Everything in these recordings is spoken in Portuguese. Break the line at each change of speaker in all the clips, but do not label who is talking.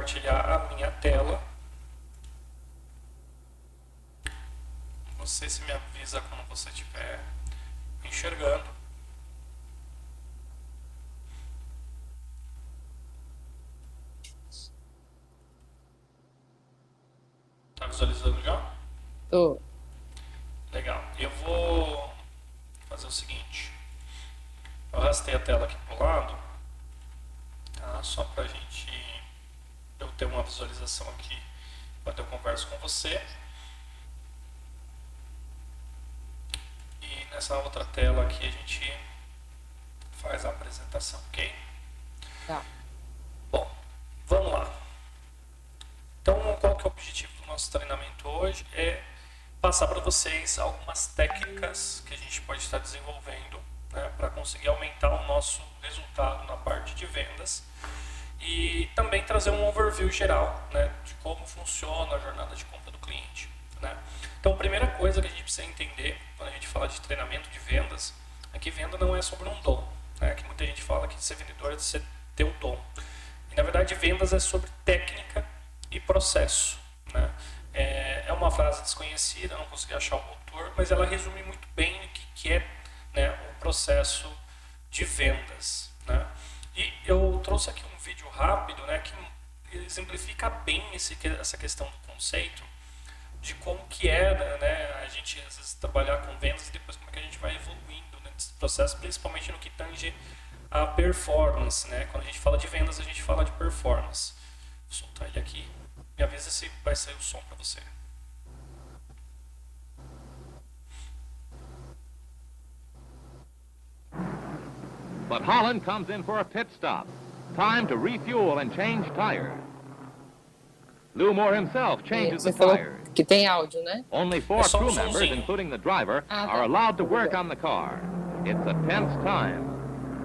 compartilhar a minha tela. Você se me avisa quando você estiver enxergando. Tá visualizando já?
Tô.
Legal. Eu vou fazer o seguinte. Eu arrastei a tela aqui pro lado, tá? Só pra gente eu ter uma visualização aqui quando eu converso com você. E nessa outra tela aqui a gente faz a apresentação, ok?
Tá.
Bom, vamos lá. Então, qual que é o objetivo do nosso treinamento hoje? É passar para vocês algumas técnicas que a gente pode estar desenvolvendo, né, para conseguir aumentar o nosso resultado na parte de vendas e também trazer um overview geral, né, de como funciona a jornada de compra do cliente, né? Então, a primeira coisa que a gente precisa entender quando a gente fala de treinamento de vendas é que venda não é sobre um dom, né, que muita gente fala que ser vendedor é você ter o dom. E, na verdade, vendas é sobre técnica e processo, né? É uma frase desconhecida, não consegui achar o autor, mas ela resume muito bem o que é, né, o processo de vendas, né? E eu trouxe aqui um vídeo rápido, né, que exemplifica bem essa questão do conceito, de como que é, né, a gente às vezes trabalhar com vendas e depois como é que a gente vai evoluindo nesse processo, principalmente no que tange a performance, né? Quando a gente fala de vendas, a gente fala de performance. Vou soltar ele aqui. Me avisa se vai sair o som para você.
But Holland comes in for a pit stop. Time to refuel and change tires. Lou Moore himself changes the
Você falou
tires.
que tem áudio, né?
Only 4
só um
crew members,
somzinho.
including the driver,
Ah,
are
tá.
allowed to work on the car. It's a tense time.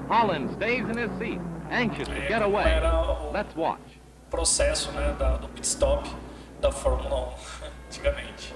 Holland stays in his seat, anxious to get
Como
away.
era o
Let's watch.
processo, né, do pit stop da Fórmula 1 antigamente.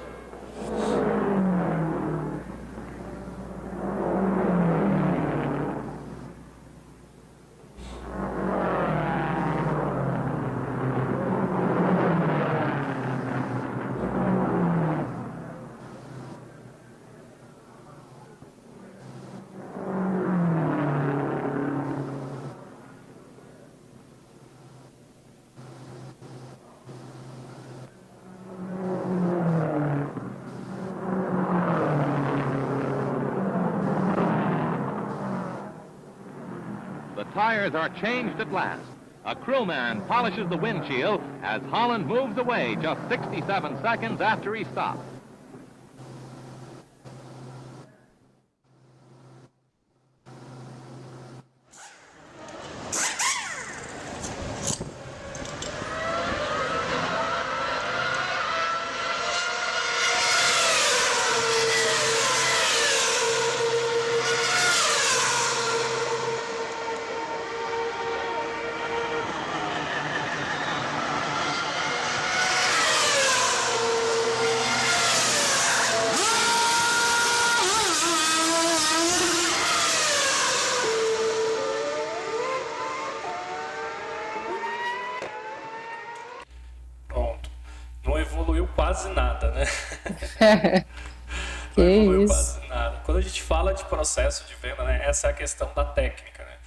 The tires are changed at last. A crewman polishes the windshield as Holland moves away just 67 seconds after he stops.
Pronto. Não evoluiu quase nada, né?
Que
Não evoluiu
isso.
quase nada. Quando a gente fala de processo de venda, né, essa é a questão da técnica, né?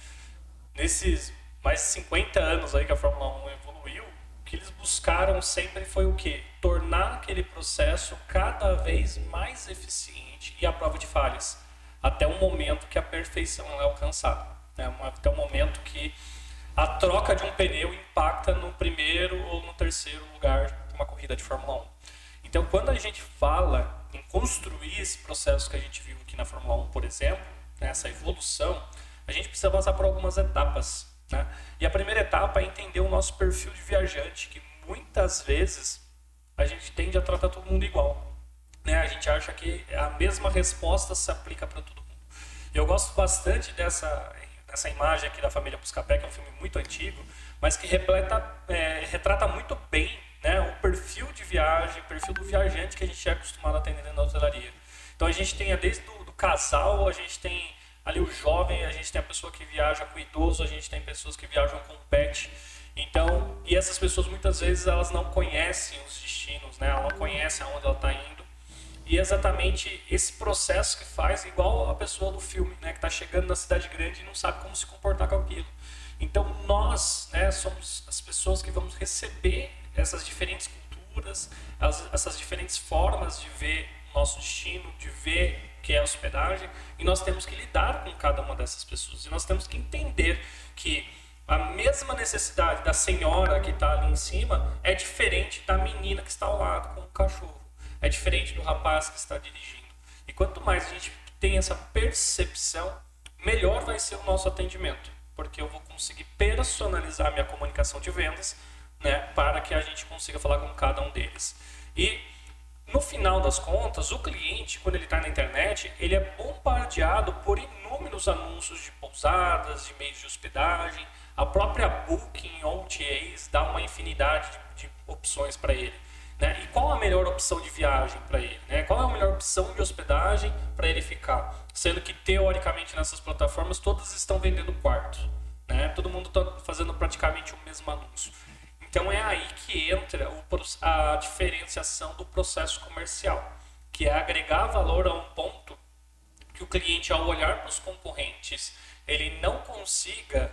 Nesses mais de 50 anos aí que a Fórmula 1 evoluiu, o que eles buscaram sempre foi o quê? Tornar aquele processo cada vez mais eficiente e à prova de falhas, até o momento que a perfeição é alcançada, né? Até o momento que a troca de um pneu impacta no primeiro ou no terceiro lugar de uma corrida de Fórmula 1. Então, quando a gente fala em construir esse processo que a gente viu aqui na Fórmula 1, por exemplo, né, essa evolução, a gente precisa passar por algumas etapas, né? E a primeira etapa é entender o nosso perfil de viajante, que muitas vezes a gente tende a tratar todo mundo igual, né? A gente acha que a mesma resposta se aplica para todo mundo. Eu gosto bastante dessa imagem aqui da família Buscapé, que é um filme muito antigo, mas que retrata muito bem, né, o perfil de viagem, o perfil do viajante que a gente é acostumado a atender na hotelaria. Então a gente tem desde do casal, a gente tem ali o jovem, a gente tem a pessoa que viaja com o idoso, a gente tem pessoas que viajam com o pet. Então, e essas pessoas muitas vezes elas não conhecem os destinos, né? Ela não conhece aonde ela está indo. E é exatamente esse processo que faz igual a pessoa do filme, né? Que está chegando na cidade grande e não sabe como se comportar com aquilo. Então nós, né, somos as pessoas que vamos receber essas diferentes culturas, essas diferentes formas de ver o nosso destino, de ver o que é hospedagem, e nós temos que lidar com cada uma dessas pessoas. E nós temos que entender que a mesma necessidade da senhora que está ali em cima é diferente da menina que está ao lado com o cachorro. É diferente do rapaz que está dirigindo. E quanto mais a gente tem essa percepção, melhor vai ser o nosso atendimento. Porque eu vou conseguir personalizar a minha comunicação de vendas, né, para que a gente consiga falar com cada um deles. E no final das contas, o cliente, quando ele está na internet, ele é bombardeado por inúmeros anúncios de pousadas, de meios de hospedagem. A própria Booking, OTAs, dá uma infinidade de opções para ele. Né? E qual a melhor opção de viagem para ele? Né? Qual é a melhor opção de hospedagem para ele ficar? Sendo que, teoricamente, nessas plataformas, todas estão vendendo quarto. Né? Todo mundo está fazendo praticamente o mesmo anúncio. Então, é aí que entra a diferenciação do processo comercial, que é agregar valor a um ponto que o cliente, ao olhar para os concorrentes, ele não consiga...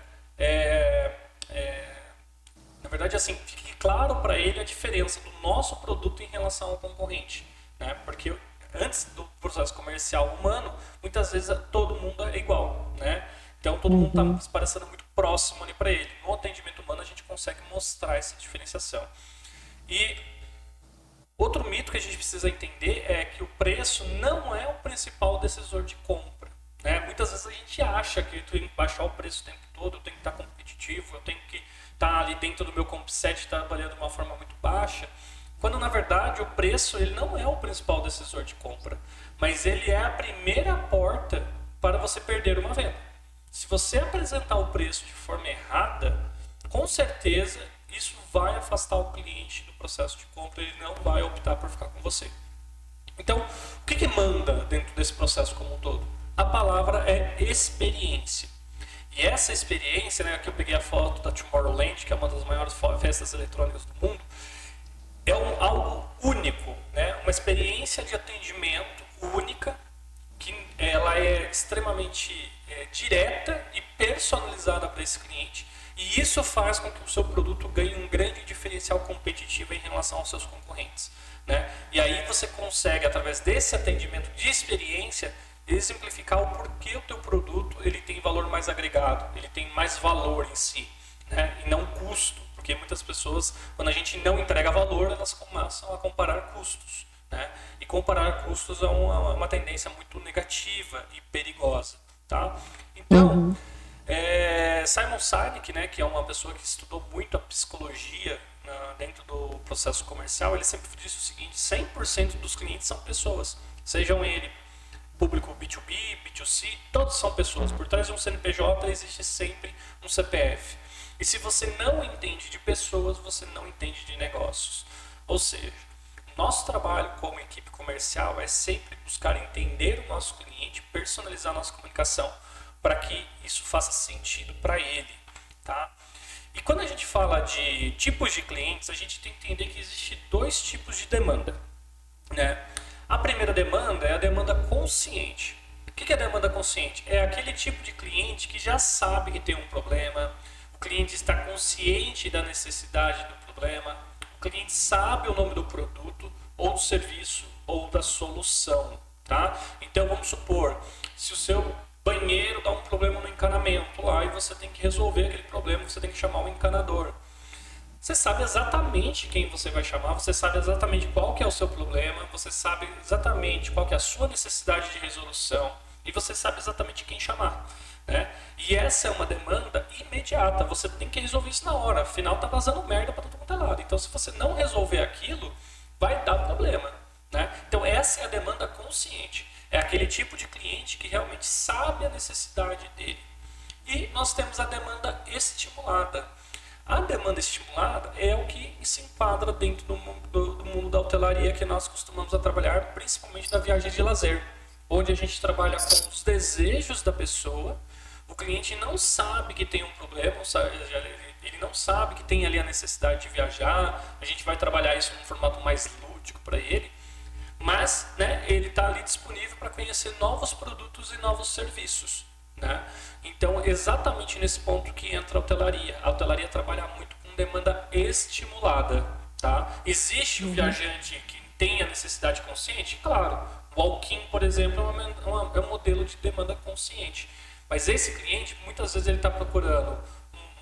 na verdade, assim, fique claro para ele a diferença do nosso produto em relação ao concorrente, né? Porque antes do processo comercial humano, muitas vezes todo mundo é igual, né? Então todo mundo está parecendo muito próximo ali para ele. No atendimento humano a gente consegue mostrar essa diferenciação. E outro mito que a gente precisa entender é que o preço não é o principal decisor de compra, né? Muitas vezes a gente acha que eu tenho que baixar o preço o tempo todo, eu tenho que estar competitivo, eu tenho que estar ali dentro do meu comp set trabalhando de uma forma muito baixa, quando na verdade o preço ele não é o principal decisor de compra, mas ele é a primeira porta para você perder uma venda. Se você apresentar o preço de forma errada, com certeza isso vai afastar o cliente do processo de compra, ele não vai optar por ficar com você. Então, o que manda dentro desse processo como um todo? A palavra é experiência. E essa experiência, né, que eu peguei a foto da Tomorrowland, que é uma das maiores festas eletrônicas do mundo, é algo único, né? Uma experiência de atendimento única, que ela é extremamente direta e personalizada para esse cliente. E isso faz com que o seu produto ganhe um grande diferencial competitivo em relação aos seus concorrentes, né? E aí você consegue, através desse atendimento de experiência, exemplificar o porquê o teu produto ele tem valor mais agregado, ele tem mais valor em si, né? E não custo, porque muitas pessoas, quando a gente não entrega valor, elas começam a comparar custos, né? E comparar custos é uma tendência muito negativa e perigosa, tá? Então, Simon Sinek, né, que é uma pessoa que estudou muito a psicologia dentro do processo comercial, ele sempre disse o seguinte: 100% dos clientes são pessoas, sejam ele público B2B, B2C, todos são pessoas. Por trás de um CNPJ existe sempre um CPF. E se você não entende de pessoas, você não entende de negócios. Ou seja, nosso trabalho como equipe comercial é sempre buscar entender o nosso cliente, personalizar a nossa comunicação para que isso faça sentido para ele, tá? E quando a gente fala de tipos de clientes, a gente tem que entender que existem dois tipos de demanda, né? A primeira demanda é a demanda consciente. O que é a demanda consciente? É aquele tipo de cliente que já sabe que tem um problema, o cliente está consciente da necessidade do problema, o cliente sabe o nome do produto, ou do serviço, ou da solução, tá? Então vamos supor, se o seu banheiro dá um problema no encanamento lá e você tem que resolver aquele problema, você tem que chamar um encanador. Você sabe exatamente quem você vai chamar, você sabe exatamente qual que é o seu problema, você sabe exatamente qual que é a sua necessidade de resolução e você sabe exatamente quem chamar, né? E essa é uma demanda imediata, você tem que resolver isso na hora, afinal tá vazando merda para todo mundo é lado. Então se você não resolver aquilo, vai dar problema, né? Então essa é a demanda consciente, é aquele tipo de cliente que realmente sabe a necessidade dele. E nós temos a demanda estimulada. A demanda estimulada é o que se enquadra dentro do mundo da hotelaria que nós costumamos a trabalhar, principalmente da viagem de lazer, onde a gente trabalha com os desejos da pessoa. O cliente não sabe que tem um problema, ele não sabe que tem ali a necessidade de viajar. A gente vai trabalhar isso num formato mais lúdico para ele, mas, né, ele está ali disponível para conhecer novos produtos e novos serviços, né? Então, exatamente nesse ponto que entra a hotelaria. A hotelaria trabalha muito com demanda estimulada, tá? Existe o viajante que tem a necessidade consciente? Claro. O walk-in, por exemplo, é um modelo de demanda consciente. Mas esse cliente, muitas vezes, ele está procurando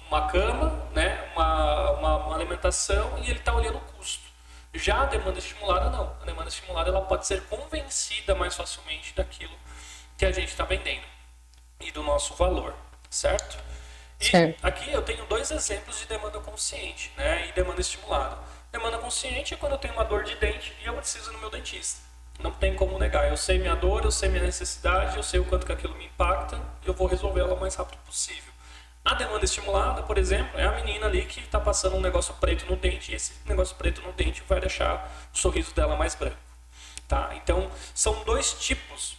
uma cama, né, uma alimentação, e ele está olhando o custo. Já a demanda estimulada, não. A demanda estimulada ela pode ser convencida mais facilmente daquilo que a gente está vendendo e do nosso valor, certo? E
Certo.
aqui eu tenho 2 exemplos de demanda consciente, né, e demanda estimulada. Demanda consciente é quando eu tenho uma dor de dente e eu preciso ir no meu dentista. Não tem como negar. Eu sei minha dor, eu sei minha necessidade, eu sei o quanto que aquilo me impacta e eu vou resolver ela o mais rápido possível. A demanda estimulada, por exemplo, é a menina ali que está passando um negócio preto no dente e esse negócio preto no dente vai deixar o sorriso dela mais branco. Tá? Então, são 2 tipos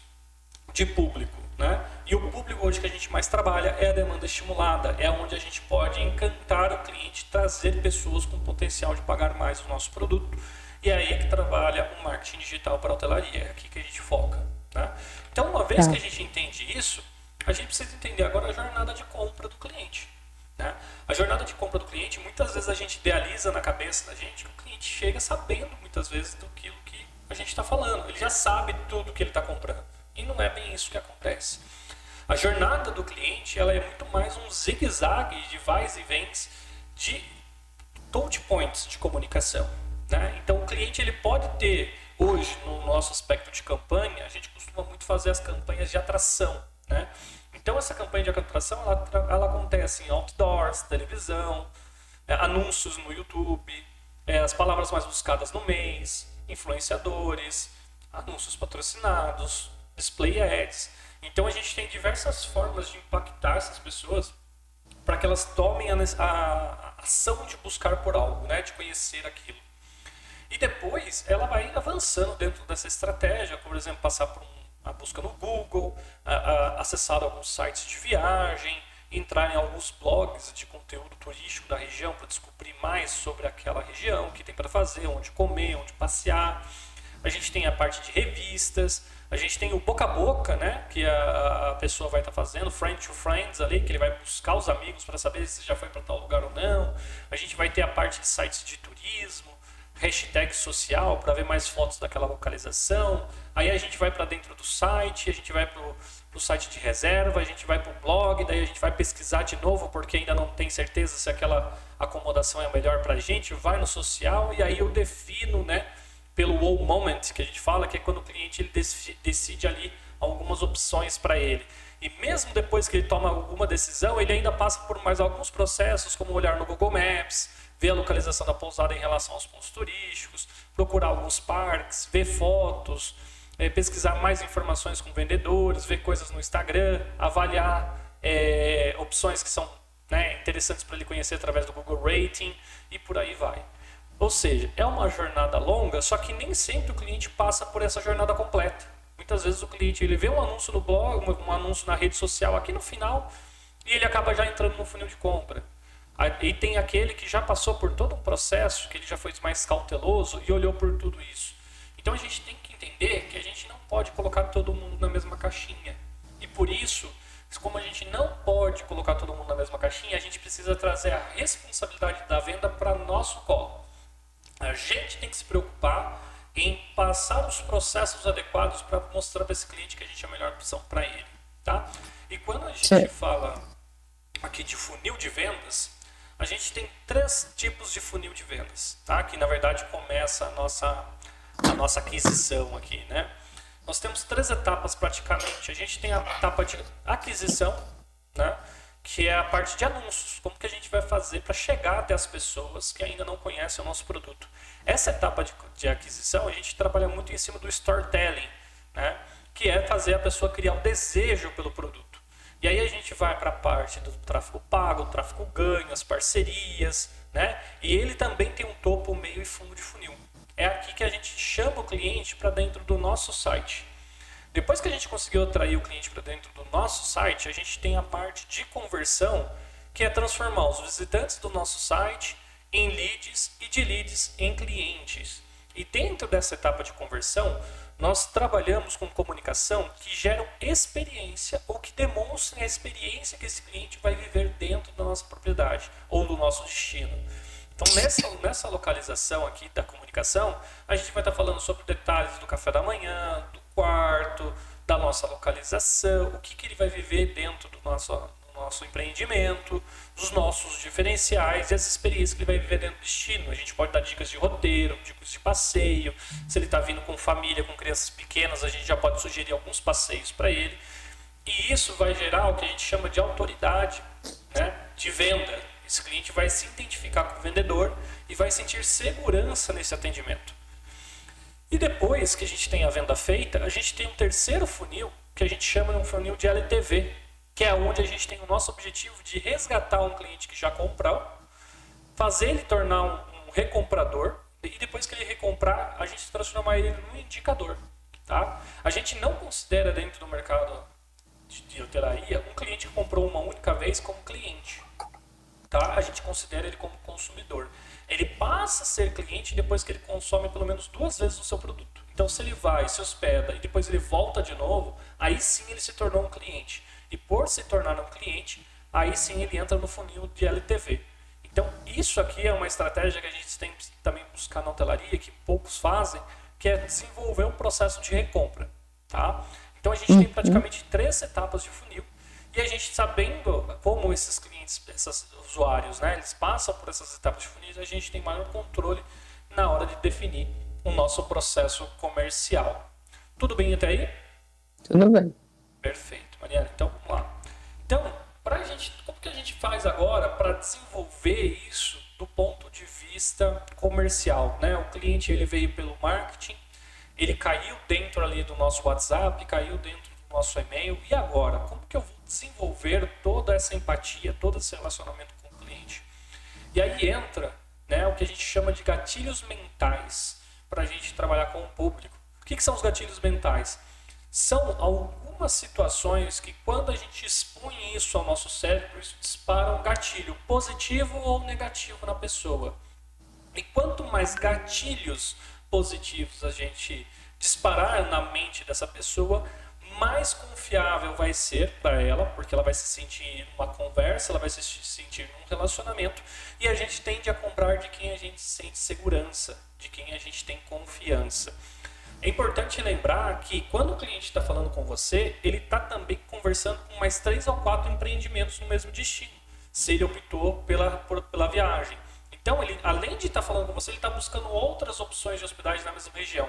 de público, né? E o público hoje que a gente mais trabalha é a demanda estimulada, é onde a gente pode encantar o cliente, trazer pessoas com potencial de pagar mais o nosso produto. E é aí que trabalha o marketing digital para a hotelaria, é aqui que a gente foca, né? Então, uma vez que a gente entende isso, a gente precisa entender agora a jornada de compra do cliente, né? A jornada de compra do cliente, muitas vezes a gente idealiza na cabeça da gente que o cliente chega sabendo muitas vezes do que a gente está falando. Ele já sabe tudo que ele está comprando. E não é bem isso que acontece. A jornada do cliente ela é muito mais um zigue-zague de vais e vens de touch points de comunicação, né? Então o cliente ele pode ter, hoje no nosso aspecto de campanha, a gente costuma muito fazer as campanhas de atração, né? Então essa campanha de atração ela acontece em outdoors, televisão, anúncios no YouTube, as palavras mais buscadas no mês, influenciadores, anúncios patrocinados, display ads. Então a gente tem diversas formas de impactar essas pessoas para que elas tomem a ação de buscar por algo, né? De conhecer aquilo. E depois ela vai avançando dentro dessa estratégia, como por exemplo passar por a busca no Google, acessar alguns sites de viagem, entrar em alguns blogs de conteúdo turístico da região para descobrir mais sobre aquela região, o que tem para fazer, onde comer, onde passear. A gente tem a parte de revistas, a gente tem o boca a boca, né, que a pessoa vai estar fazendo, friend to friends ali, que ele vai buscar os amigos para saber se já foi para tal lugar ou não. A gente vai ter a parte de sites de turismo, hashtag social para ver mais fotos daquela localização. Aí a gente vai para dentro do site, a gente vai para o site de reserva, a gente vai para o blog, daí a gente vai pesquisar de novo porque ainda não tem certeza se aquela acomodação é a melhor para a gente, vai no social e aí eu defino, né, pelo wow moment que a gente fala, que é quando o cliente ele decide ali algumas opções para ele. E mesmo depois que ele toma alguma decisão, ele ainda passa por mais alguns processos, como olhar no Google Maps, ver a localização da pousada em relação aos pontos turísticos, procurar alguns parques, ver fotos, pesquisar mais informações com vendedores, ver coisas no Instagram, avaliar opções que são, né, interessantes para ele conhecer através do Google Rating e por aí vai. Ou seja, é uma jornada longa, só que nem sempre o cliente passa por essa jornada completa. Muitas vezes o cliente ele vê um anúncio no blog, um anúncio na rede social aqui no final e ele acaba já entrando no funil de compra. E tem aquele que já passou por todo um processo, que ele já foi mais cauteloso e olhou por tudo isso. Então a gente tem que entender que a gente não pode colocar todo mundo na mesma caixinha. E por isso, como a gente não pode colocar todo mundo na mesma caixinha, a gente precisa trazer a responsabilidade da venda para nosso colo. A gente tem que se preocupar em passar os processos adequados para mostrar para esse cliente que a gente é a melhor opção para ele, tá? E quando a gente fala aqui de funil de vendas, a gente tem 3 tipos de funil de vendas, tá? Que na verdade começa a nossa aquisição aqui, né? Nós temos 3 etapas praticamente. A gente tem a etapa de aquisição, né? Que é a parte de anúncios, como que a gente vai fazer para chegar até as pessoas que ainda não conhecem o nosso produto. Essa etapa de aquisição, a gente trabalha muito em cima do storytelling, né? Que é fazer a pessoa criar um desejo pelo produto. E aí a gente vai para a parte do tráfego pago, o tráfego ganho, as parcerias, né? E ele também tem um topo, meio e fundo de funil. É aqui que a gente chama o cliente para dentro do nosso site. Depois que a gente conseguiu atrair o cliente para dentro do nosso site, a gente tem a parte de conversão, que é transformar os visitantes do nosso site em leads e de leads em clientes. E dentro dessa etapa de conversão, nós trabalhamos com comunicação que geram experiência ou que demonstrem a experiência que esse cliente vai viver dentro da nossa propriedade ou do nosso destino. Então, nessa localização aqui da comunicação, a gente vai estar falando sobre detalhes do café da manhã, do quarto, da nossa localização, o que ele vai viver dentro do nosso empreendimento, dos nossos diferenciais e as experiências que ele vai viver dentro do destino. A gente pode dar dicas de roteiro, dicas de passeio. Se ele está vindo com família, com crianças pequenas, a gente já pode sugerir alguns passeios para ele. E isso vai gerar o que a gente chama de autoridade, né, de venda. Esse cliente vai se identificar com o vendedor e vai sentir segurança nesse atendimento. E depois que a gente tem a venda feita, a gente tem um terceiro funil, que a gente chama de um funil de LTV, que é onde a gente tem o nosso objetivo de resgatar um cliente que já comprou, fazer ele tornar um recomprador, e depois que ele recomprar, a gente transformar ele num indicador. Tá? A gente não considera dentro do mercado de hotelaria um cliente que comprou uma única vez como cliente. Tá? A gente considera ele como consumidor. Ele passa a ser cliente depois que ele consome pelo menos 2 vezes o seu produto. Então, se ele vai, se hospeda e depois ele volta de novo, aí sim ele se tornou um cliente. E por se tornar um cliente, aí sim ele entra no funil de LTV. Então, isso aqui é uma estratégia que a gente tem que também buscar na hotelaria, que poucos fazem, que é desenvolver um processo de recompra. Tá? Então, a gente tem praticamente 3 etapas de funil. E a gente sabendo como esses clientes, esses usuários, né, eles passam por essas etapas de funil, a gente tem maior controle na hora de definir o nosso processo comercial. Tudo bem até aí?
Tudo bem.
Perfeito, Mariana. Então, vamos lá. Então, como que a gente faz agora para desenvolver isso do ponto de vista comercial, né? O cliente ele veio pelo marketing, ele caiu dentro ali do nosso WhatsApp, caiu dentro do nosso e-mail. E agora, como que eu vou desenvolver toda essa empatia, todo esse relacionamento com o cliente? E aí entra, né, o que a gente chama de gatilhos mentais para a gente trabalhar com o público. O que são os gatilhos mentais? São algumas situações que quando a gente expõe isso ao nosso cérebro, isso dispara um gatilho positivo ou negativo na pessoa. E quanto mais gatilhos positivos a gente disparar na mente dessa pessoa, mais confiável vai ser para ela, porque ela vai se sentir numa conversa, ela vai se sentir num relacionamento, e a gente tende a comprar de quem a gente sente segurança, de quem a gente tem confiança. É importante lembrar que quando o cliente está falando com você, ele está também conversando com mais 3 ou 4 empreendimentos no mesmo destino, se ele optou pela viagem. Então, ele, além de estar falando com você, ele está buscando outras opções de hospedagem na mesma região.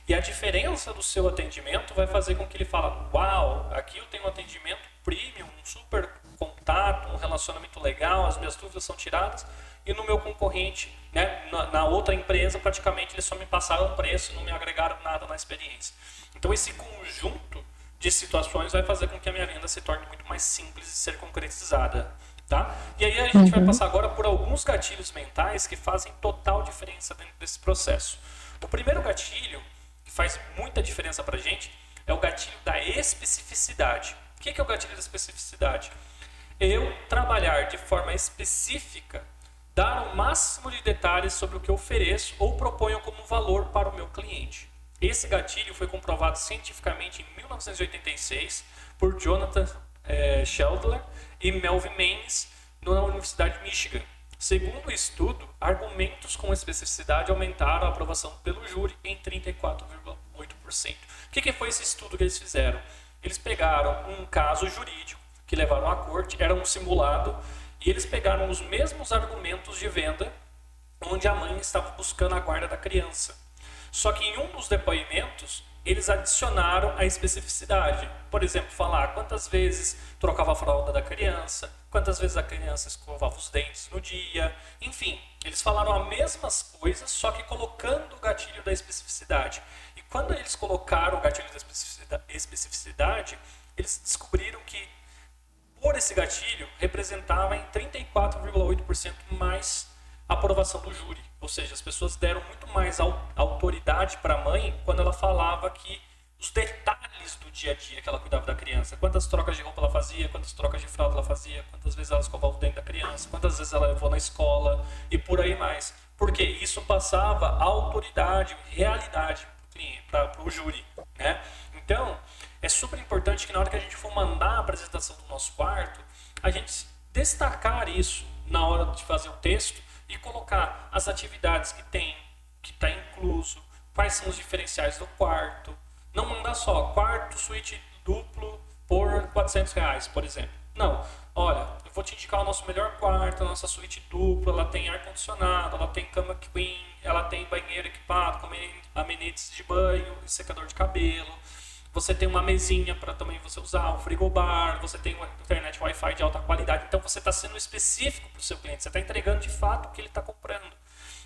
E a diferença do seu atendimento vai fazer com que ele fale: uau, aqui eu tenho um atendimento premium, um super contato, um relacionamento legal, as minhas dúvidas são tiradas. E no meu concorrente, né, na outra empresa, praticamente eles só me passaram o preço, não me agregaram nada na experiência. Então, esse conjunto de situações vai fazer com que a minha venda se torne muito mais simples de ser concretizada. Tá? E aí a gente vai passar agora por alguns gatilhos mentais que fazem total diferença dentro desse processo. O primeiro gatilho, que faz muita diferença para a gente, é o gatilho da especificidade. O que é o gatilho da especificidade? Eu trabalhar de forma específica, dar o máximo de detalhes sobre o que eu ofereço ou proponho como valor para o meu cliente. Esse gatilho foi comprovado cientificamente em 1986 por Jonathan Sheldler e Melvin Maines na Universidade de Michigan. Segundo o estudo, argumentos com especificidade aumentaram a aprovação pelo júri em 34,8%. O que foi esse estudo que eles fizeram? Eles pegaram um caso jurídico que levaram à corte, era um simulado, e eles pegaram os mesmos argumentos de venda onde a mãe estava buscando a guarda da criança. Só que em um dos depoimentos, eles adicionaram a especificidade. Por exemplo, falar quantas vezes trocava a fralda da criança, quantas vezes a criança escovava os dentes no dia. Enfim, eles falaram as mesmas coisas, só que colocando o gatilho da especificidade. E quando eles colocaram o gatilho da especificidade, eles descobriram que, por esse gatilho, representava em 34,8% mais aprovação do júri. Ou seja, as pessoas deram muito mais autoridade para a mãe quando ela falava que os detalhes detalhes do dia a dia que ela cuidava da criança. Quantas trocas de roupa ela fazia, quantas trocas de fralda ela fazia, quantas vezes ela escovava o dente da criança, quantas vezes ela levou na escola e por aí mais. Porque isso passava autoridade, realidade para o júri, né? Então, é super importante que na hora que a gente for mandar a apresentação do nosso quarto, a gente destacar isso na hora de fazer o texto e colocar as atividades que tem, que está incluso, quais são os diferenciais do quarto. Não mandar só quarto, suíte duplo por R$400, por exemplo. Não, olha, eu vou te indicar o nosso melhor quarto, a nossa suíte dupla, ela tem ar-condicionado, ela tem cama queen, ela tem banheiro equipado com amenities de banho e secador de cabelo. Você tem uma mesinha para também você usar, um frigobar, você tem uma internet Wi-Fi de alta qualidade. Então você está sendo específico para o seu cliente, você está entregando de fato o que ele está comprando.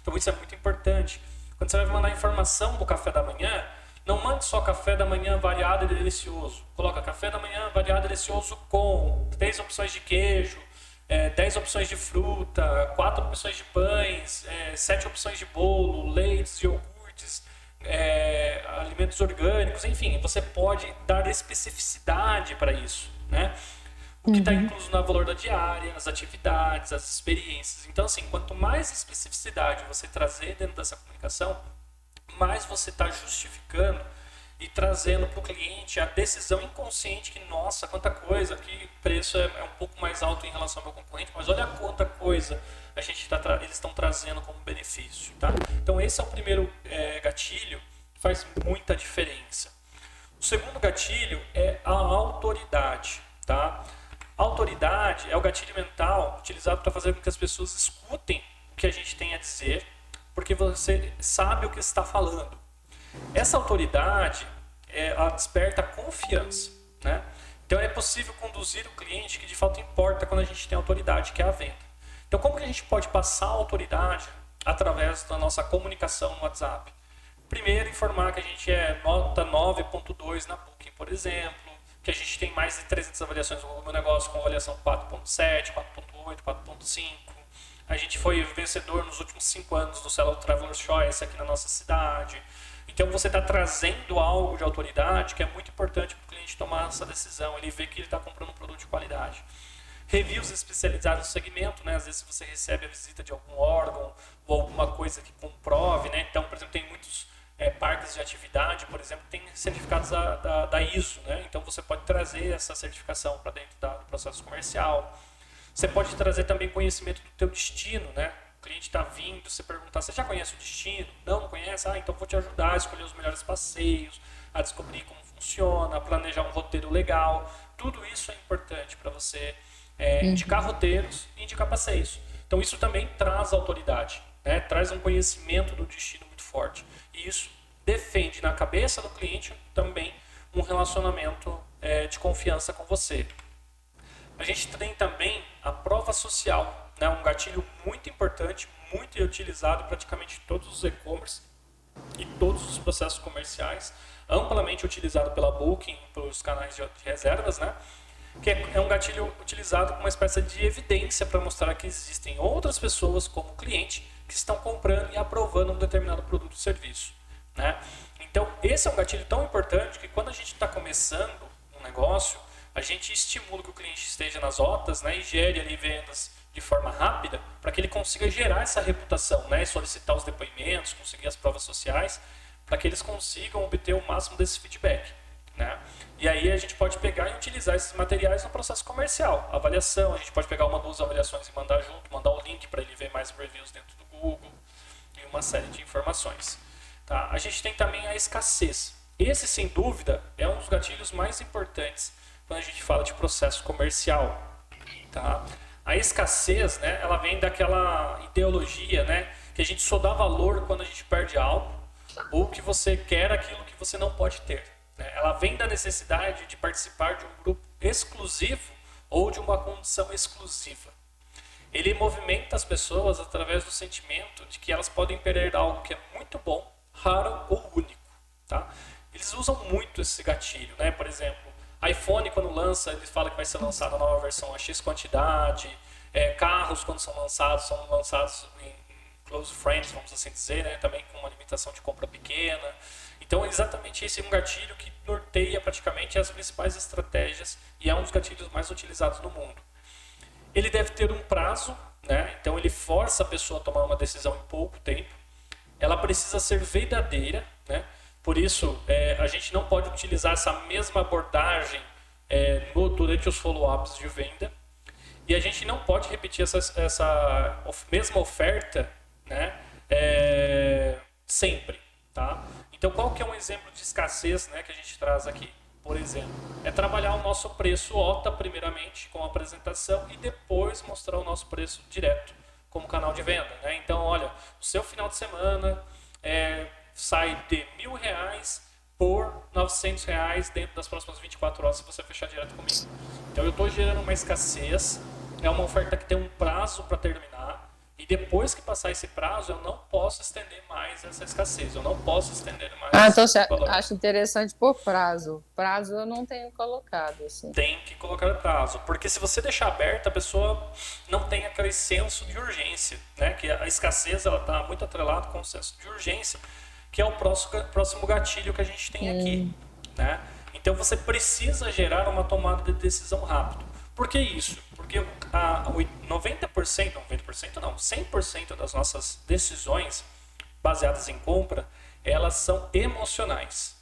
Então isso é muito importante. Quando você vai mandar informação do café da manhã, não mande só café da manhã variado e delicioso. Coloca café da manhã variado e delicioso com 3 opções de queijo, 10 opções de fruta, 4 opções de pães, 7 opções de bolo, leites, iogurtes, alimentos orgânicos, enfim, você pode dar especificidade para isso, né? O que está incluso no valor da diária, as atividades, as experiências. Então, assim, quanto mais especificidade você trazer dentro dessa comunicação, mais você está justificando e trazendo para o cliente a decisão inconsciente que, nossa, quanta coisa, que o preço é um pouco mais alto em relação ao meu concorrente, mas olha quanta coisa eles estão trazendo como benefício, tá? Então esse é o primeiro gatilho que faz muita diferença. O segundo gatilho é a autoridade, tá? A autoridade é o gatilho mental utilizado para fazer com que as pessoas escutem o que a gente tem a dizer, porque você sabe o que está falando. Essa autoridade, ela desperta confiança, né? Então é possível conduzir o cliente que de fato importa quando a gente tem autoridade, que é a venda. Então como que a gente pode passar a autoridade através da nossa comunicação no WhatsApp? Primeiro, informar que a gente é nota 9.2 na Booking, por exemplo, que a gente tem mais de 300 avaliações no meu negócio com avaliação 4.7, 4.8, 4.5. A gente foi vencedor nos últimos 5 anos do Cello Traveler's Choice aqui na nossa cidade. Então você está trazendo algo de autoridade que é muito importante para o cliente tomar essa decisão, ele vê que ele está comprando um produto de qualidade. Reviews especializados no segmento, né? Às vezes você recebe a visita de algum órgão ou alguma coisa que comprove, né? Então, por exemplo, tem muitos parques de atividade, por exemplo, tem certificados da ISO, né? Então você pode trazer essa certificação para dentro do processo comercial. Você pode trazer também conhecimento do teu destino, né? O cliente está vindo, você perguntar, você já conhece o destino? Não conhece? Então vou te ajudar a escolher os melhores passeios, a descobrir como funciona, a planejar um roteiro legal. Tudo isso é importante para você indicar roteiros e indicar passeios. Então isso também traz autoridade, né? Traz um conhecimento do destino muito forte. E isso defende na cabeça do cliente também um relacionamento de confiança com você. A gente tem também a prova social, né? Um gatilho muito importante, muito utilizado em praticamente todos os e-commerce e todos os processos comerciais, amplamente utilizado pela Booking, pelos canais de reservas, né? Que é um gatilho utilizado como uma espécie de evidência para mostrar que existem outras pessoas como cliente que estão comprando e aprovando um determinado produto ou serviço, né? Então esse é um gatilho tão importante que quando a gente está começando um negócio, a gente estimula que o cliente esteja nas rotas, né, e gere ali vendas de forma rápida para que ele consiga gerar essa reputação, né, solicitar os depoimentos, conseguir as provas sociais, para que eles consigam obter o máximo desse feedback, né? E aí a gente pode pegar e utilizar esses materiais no processo comercial. Avaliação, a gente pode pegar uma ou duas avaliações e mandar junto, mandar o link para ele ver mais reviews dentro do Google e uma série de informações. Tá? A gente tem também a escassez. Esse, sem dúvida, é um dos gatilhos mais importantes quando a gente fala de processo comercial. Tá? A escassez, né, ela vem daquela ideologia, né, que a gente só dá valor quando a gente perde algo ou que você quer aquilo que você não pode ter. Né? Ela vem da necessidade de participar de um grupo exclusivo ou de uma condição exclusiva. Ele movimenta as pessoas através do sentimento de que elas podem perder algo que é muito bom, raro ou único. Tá? Eles usam muito esse gatilho, né? Por exemplo, iPhone quando lança, ele fala que vai ser lançada a nova versão a X quantidade, carros quando são lançados em close friends, vamos assim dizer, né? Também com uma limitação de compra pequena. Então, exatamente esse é um gatilho que norteia praticamente as principais estratégias e é um dos gatilhos mais utilizados no mundo. Ele deve ter um prazo, né? Então ele força a pessoa a tomar uma decisão em pouco tempo. Ela precisa ser verdadeira, né? Por isso, a gente não pode utilizar essa mesma abordagem durante os follow-ups de venda. E a gente não pode repetir essa mesma oferta, né? Sempre, tá? Então, qual que é um exemplo de escassez, né, que a gente traz aqui? Por exemplo, é trabalhar o nosso preço OTA primeiramente com a apresentação e depois mostrar o nosso preço direto como canal de venda, né? Então, olha, o seu final de semana sai de R$1.000 por R$900 dentro das próximas 24 horas se você fechar direto comigo. Então, eu estou gerando uma escassez, é uma oferta que tem um prazo para terminar e depois que passar esse prazo, eu não posso estender mais essa escassez, eu não posso estender mais
Então você
valor.
acha interessante por prazo. Prazo eu não tenho colocado, assim.
Tem que colocar prazo, porque se você deixar aberto, a pessoa não tem aquele senso de urgência, né? Que a escassez ela está muito atrelada com o senso de urgência, que é o próximo gatilho que a gente tem aqui, né? Então você precisa gerar uma tomada de decisão rápido. Por que isso? Porque 100% das nossas decisões baseadas em compra, elas são emocionais,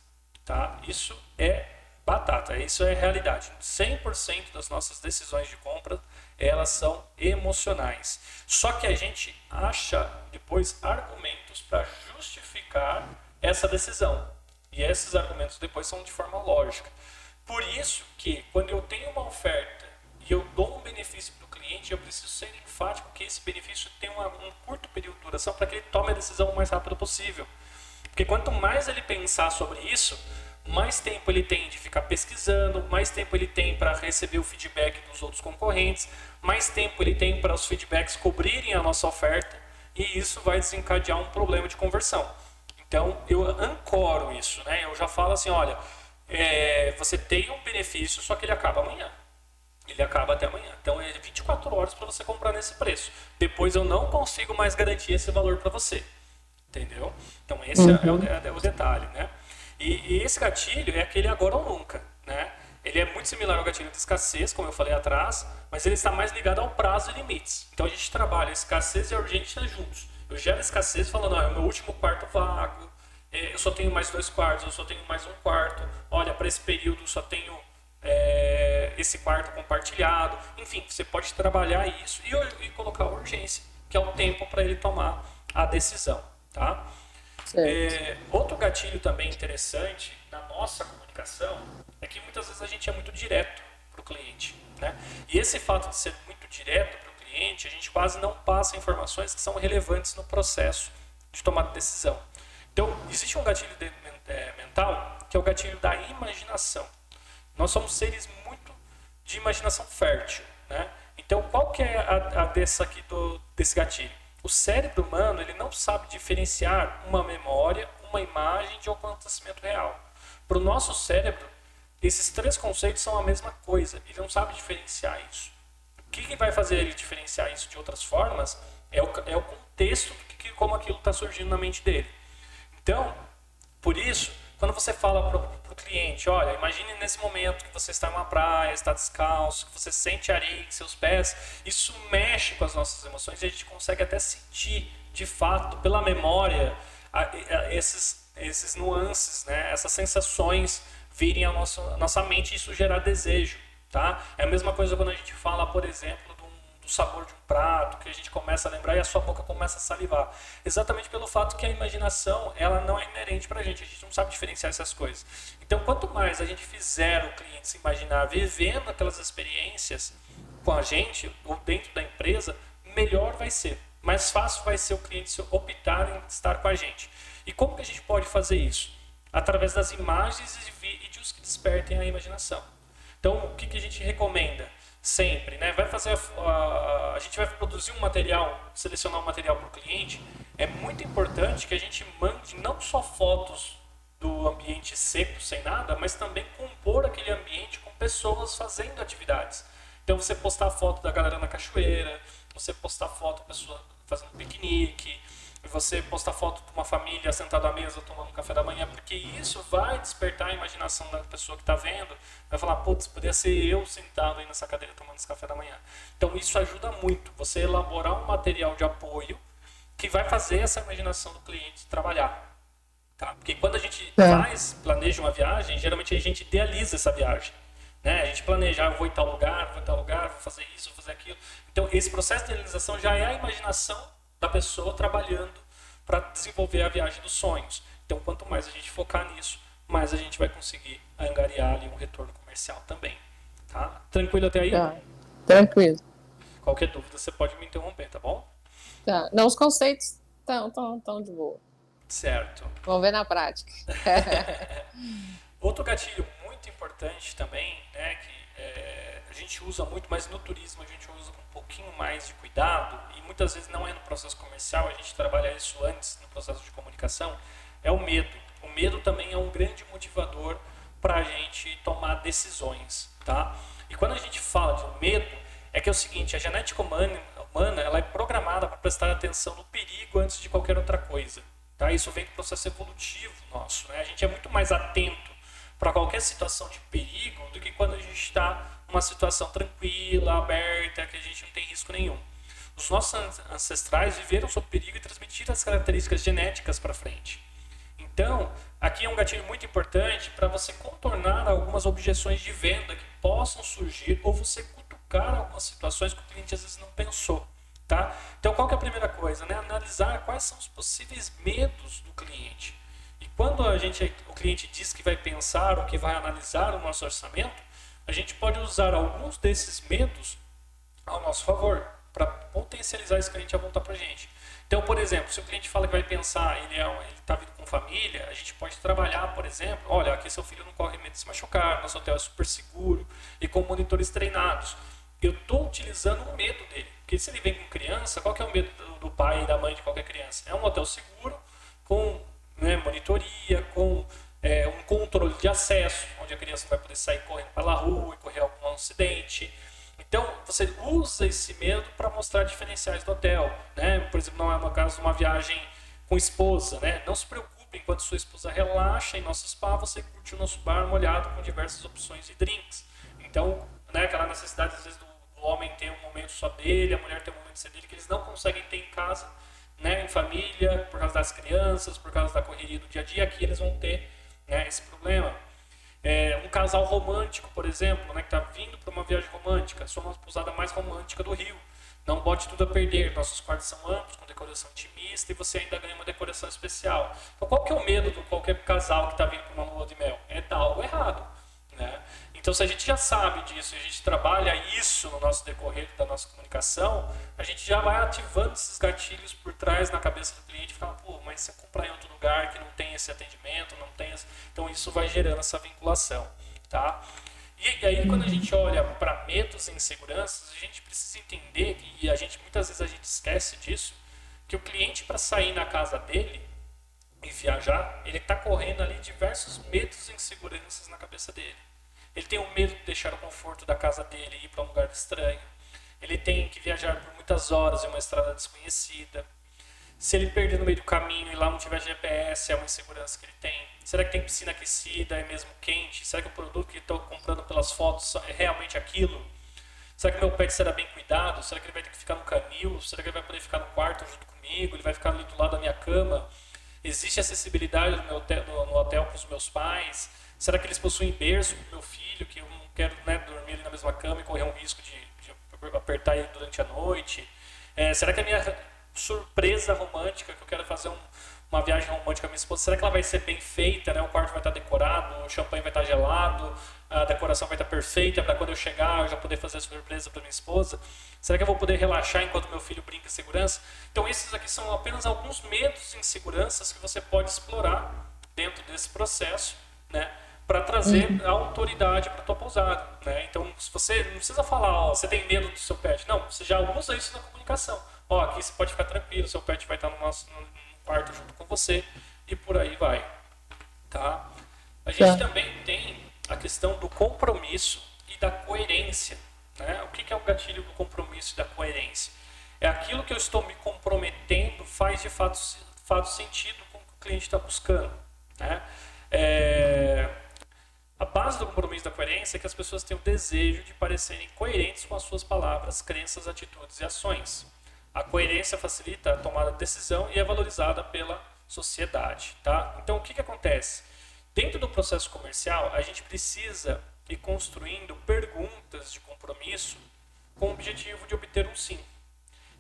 tá? Isso é batata, isso é realidade. 100% das nossas decisões de compra, elas são emocionais. Só que a gente acha depois argumentos para justificar essa decisão. E esses argumentos depois são de forma lógica. Por isso que quando eu tenho uma oferta e eu dou um benefício para o cliente, eu preciso ser enfático que esse benefício tem um curto período de duração para que ele tome a decisão o mais rápido possível. Porque quanto mais ele pensar sobre isso, mais tempo ele tem de ficar pesquisando, mais tempo ele tem para receber o feedback dos outros concorrentes, mais tempo ele tem para os feedbacks cobrirem a nossa oferta e isso vai desencadear um problema de conversão. Então eu ancoro isso, né? Eu já falo assim, olha, você tem um benefício, só que ele acaba amanhã. Ele acaba até amanhã. Então é 24 horas para você comprar nesse preço. Depois eu não consigo mais garantir esse valor para você. Entendeu? Então esse é o detalhe, né? E esse gatilho é aquele agora ou nunca, né? Ele é muito similar ao gatilho de escassez, como eu falei atrás, mas ele está mais ligado ao prazo e limites. Então a gente trabalha escassez e urgência juntos. Eu gero escassez falando, é o meu último quarto vago, eu só tenho mais 2 quartos, eu só tenho mais 1 quarto, olha, para esse período eu só tenho esse quarto compartilhado. Enfim, você pode trabalhar isso e colocar a urgência, que é o tempo para ele tomar a decisão, tá? Outro gatilho também interessante na nossa comunicação é que muitas vezes a gente é muito direto para o cliente, né? E esse fato de ser muito direto para o cliente, a gente quase não passa informações que são relevantes no processo de tomada de decisão. Então, existe um gatilho mental que é o gatilho da imaginação. Nós somos seres muito de imaginação fértil, né? Então, qual que é a desse gatilho? O cérebro humano ele não sabe diferenciar uma memória, uma imagem de um acontecimento real. Para o nosso cérebro, esses 3 conceitos são a mesma coisa. Ele não sabe diferenciar isso. O que vai fazer ele diferenciar isso de outras formas é o contexto de como aquilo está surgindo na mente dele. Então, por isso, quando você fala para o cliente, olha, imagine nesse momento que você está em uma praia, está descalço, que você sente areia em seus pés, isso mexe com as nossas emoções e a gente consegue até sentir, de fato, pela memória, esses nuances, né? Essas sensações virem à nossa mente e isso gerar desejo, tá? É a mesma coisa quando a gente fala, por exemplo, do sabor de um prato, que a gente começa a lembrar e a sua boca começa a salivar. Exatamente pelo fato que a imaginação, ela não é inerente pra gente não sabe diferenciar essas coisas. Então, quanto mais a gente fizer o cliente se imaginar vivendo aquelas experiências com a gente, ou dentro da empresa, melhor vai ser. Mais fácil vai ser o cliente optar em estar com a gente. E como que a gente pode fazer isso? Através das imagens e vídeos que despertem a imaginação. Então, o que a gente recomenda? Sempre, né? A gente vai produzir um material, selecionar um material para o cliente. É muito importante que a gente mande não só fotos do ambiente seco, sem nada, mas também compor aquele ambiente com pessoas fazendo atividades. Então você postar foto da galera na cachoeira, você postar foto fazendo piquenique, e você postar foto de uma família sentada à mesa tomando café da manhã, porque isso vai despertar a imaginação da pessoa que está vendo, vai falar, putz, poderia ser eu sentado aí nessa cadeira tomando esse café da manhã. Então isso ajuda muito, você elaborar um material de apoio que vai fazer essa imaginação do cliente trabalhar. Tá? Porque quando a gente planeja uma viagem, geralmente a gente idealiza essa viagem. Né? A gente planeja, eu vou em tal lugar, vou fazer isso, vou fazer aquilo. Então esse processo de idealização já é a imaginação da pessoa trabalhando para desenvolver a viagem dos sonhos. Então quanto mais a gente focar nisso, mais a gente vai conseguir angariar ali um retorno comercial também. Tá? Tranquilo até aí?
Tá. Tranquilo.
Qualquer dúvida você pode me interromper, tá bom?
Tá. Não, os conceitos estão de boa.
Certo.
Vamos ver na prática.
Outro gatilho muito importante também, né, que a gente usa muito, mas no turismo a gente usa com um pouquinho mais de cuidado, e muitas vezes não é no processo comercial, a gente trabalha isso antes no processo de comunicação, é o medo. O medo também é um grande motivador para a gente tomar decisões, tá? E quando a gente fala de medo, é que é o seguinte, a genética humana ela é programada para prestar atenção no perigo antes de qualquer outra coisa. Tá? Isso vem do processo evolutivo nosso. Né? A gente é muito mais atento para qualquer situação de perigo do que quando a gente está numa situação tranquila, aberta, que a gente não tem risco nenhum. Os nossos ancestrais viveram sob perigo e transmitiram as características genéticas para frente. Então, aqui é um gatilho muito importante para você contornar algumas objeções de venda que possam surgir ou você cutucar algumas situações que o cliente às vezes não pensou. Tá? Então, qual que é a primeira coisa? Né? Analisar quais são os possíveis medos do cliente. E quando o cliente diz que vai pensar ou que vai analisar o nosso orçamento, a gente pode usar alguns desses medos ao nosso favor, para potencializar esse cliente a voltar para a gente. Então, por exemplo, se o cliente fala que vai pensar, ele está vindo com família, a gente pode trabalhar, por exemplo, olha, aqui seu filho não corre medo de se machucar, nosso hotel é super seguro e com monitores treinados. Eu estou utilizando o medo dele. Porque se ele vem com criança, qual que é o medo do pai e da mãe de qualquer criança? É um hotel seguro, com monitoria, com um controle de acesso, onde a criança não vai poder sair correndo pela rua e correr algum acidente. Então, você usa esse medo para mostrar diferenciais do hotel. Né? Por exemplo, não é no caso de uma viagem com esposa. Né? Não se preocupe, enquanto sua esposa relaxa em nosso spa, você curte o nosso bar molhado com diversas opções de drinks. Então, aquela necessidade, às vezes, do homem ter um momento só dele, a mulher ter um momento só dele, que eles não conseguem ter em casa, né, em família, por causa das crianças, por causa da correria do dia a dia, aqui eles vão ter, né, esse problema. Um casal romântico, por exemplo, né, que está vindo para uma viagem romântica, somos a pousada mais romântica do Rio. Não bote tudo a perder, nossos quartos são amplos, com decoração intimista, e você ainda ganha uma decoração especial. Então, qual que é o medo de qualquer casal que está vindo para uma lua de mel? É dar algo errado. Né? Então, se a gente já sabe disso e a gente trabalha isso no nosso decorrer da nossa comunicação, a gente já vai ativando esses gatilhos por trás na cabeça do cliente e fala, pô, mas se eu comprar em outro lugar que não tem esse atendimento, não tem esse... Então, isso vai gerando essa vinculação. Tá? E aí, quando a gente olha para medos e inseguranças, a gente precisa entender, e muitas vezes a gente esquece disso, que o cliente, para sair na casa dele e viajar, ele está correndo ali diversos medos e inseguranças na cabeça dele. Ele tem o medo de deixar o conforto da casa dele e ir para um lugar estranho. Ele tem que viajar por muitas horas em uma estrada desconhecida. Se ele perder no meio do caminho e lá não tiver GPS, é uma insegurança que ele tem. Será que tem piscina aquecida, é mesmo quente? Será que o produto que estou comprando pelas fotos é realmente aquilo? Será que meu pet será bem cuidado? Será que ele vai ter que ficar no canil? Será que ele vai poder ficar no quarto junto comigo? Ele vai ficar ali do lado da minha cama? Existe acessibilidade no hotel com os meus pais? Será que eles possuem berço para o meu filho, que eu não quero, né, dormir ali na mesma cama e correr um risco de apertar ele durante a noite? Será que a minha surpresa romântica, que eu quero fazer uma viagem romântica com a minha esposa, será que ela vai ser bem feita? Né? O quarto vai estar decorado, o champanhe vai estar gelado, a decoração vai estar perfeita para quando eu chegar eu já poder fazer a surpresa para minha esposa? Será que eu vou poder relaxar enquanto meu filho brinca em segurança? Então esses aqui são apenas alguns medos e inseguranças que você pode explorar dentro desse processo, né? Para trazer a autoridade para a tua pousada. Né? Então, se você não precisa falar, você tem medo do seu pet. Não, você já usa isso na comunicação. Aqui você pode ficar tranquilo, seu pet vai estar no quarto junto com você e por aí vai. Tá? A gente também tem a questão do compromisso e da coerência. Né? O que é o gatilho do compromisso e da coerência? É aquilo que eu estou me comprometendo faz de fato sentido com o que o cliente está buscando, né? A base do compromisso da coerência é que as pessoas tenham o desejo de parecerem coerentes com as suas palavras, crenças, atitudes e ações. A coerência facilita a tomada de decisão e é valorizada pela sociedade, tá? Então, o que acontece? Dentro do processo comercial, a gente precisa ir construindo perguntas de compromisso com o objetivo de obter um sim.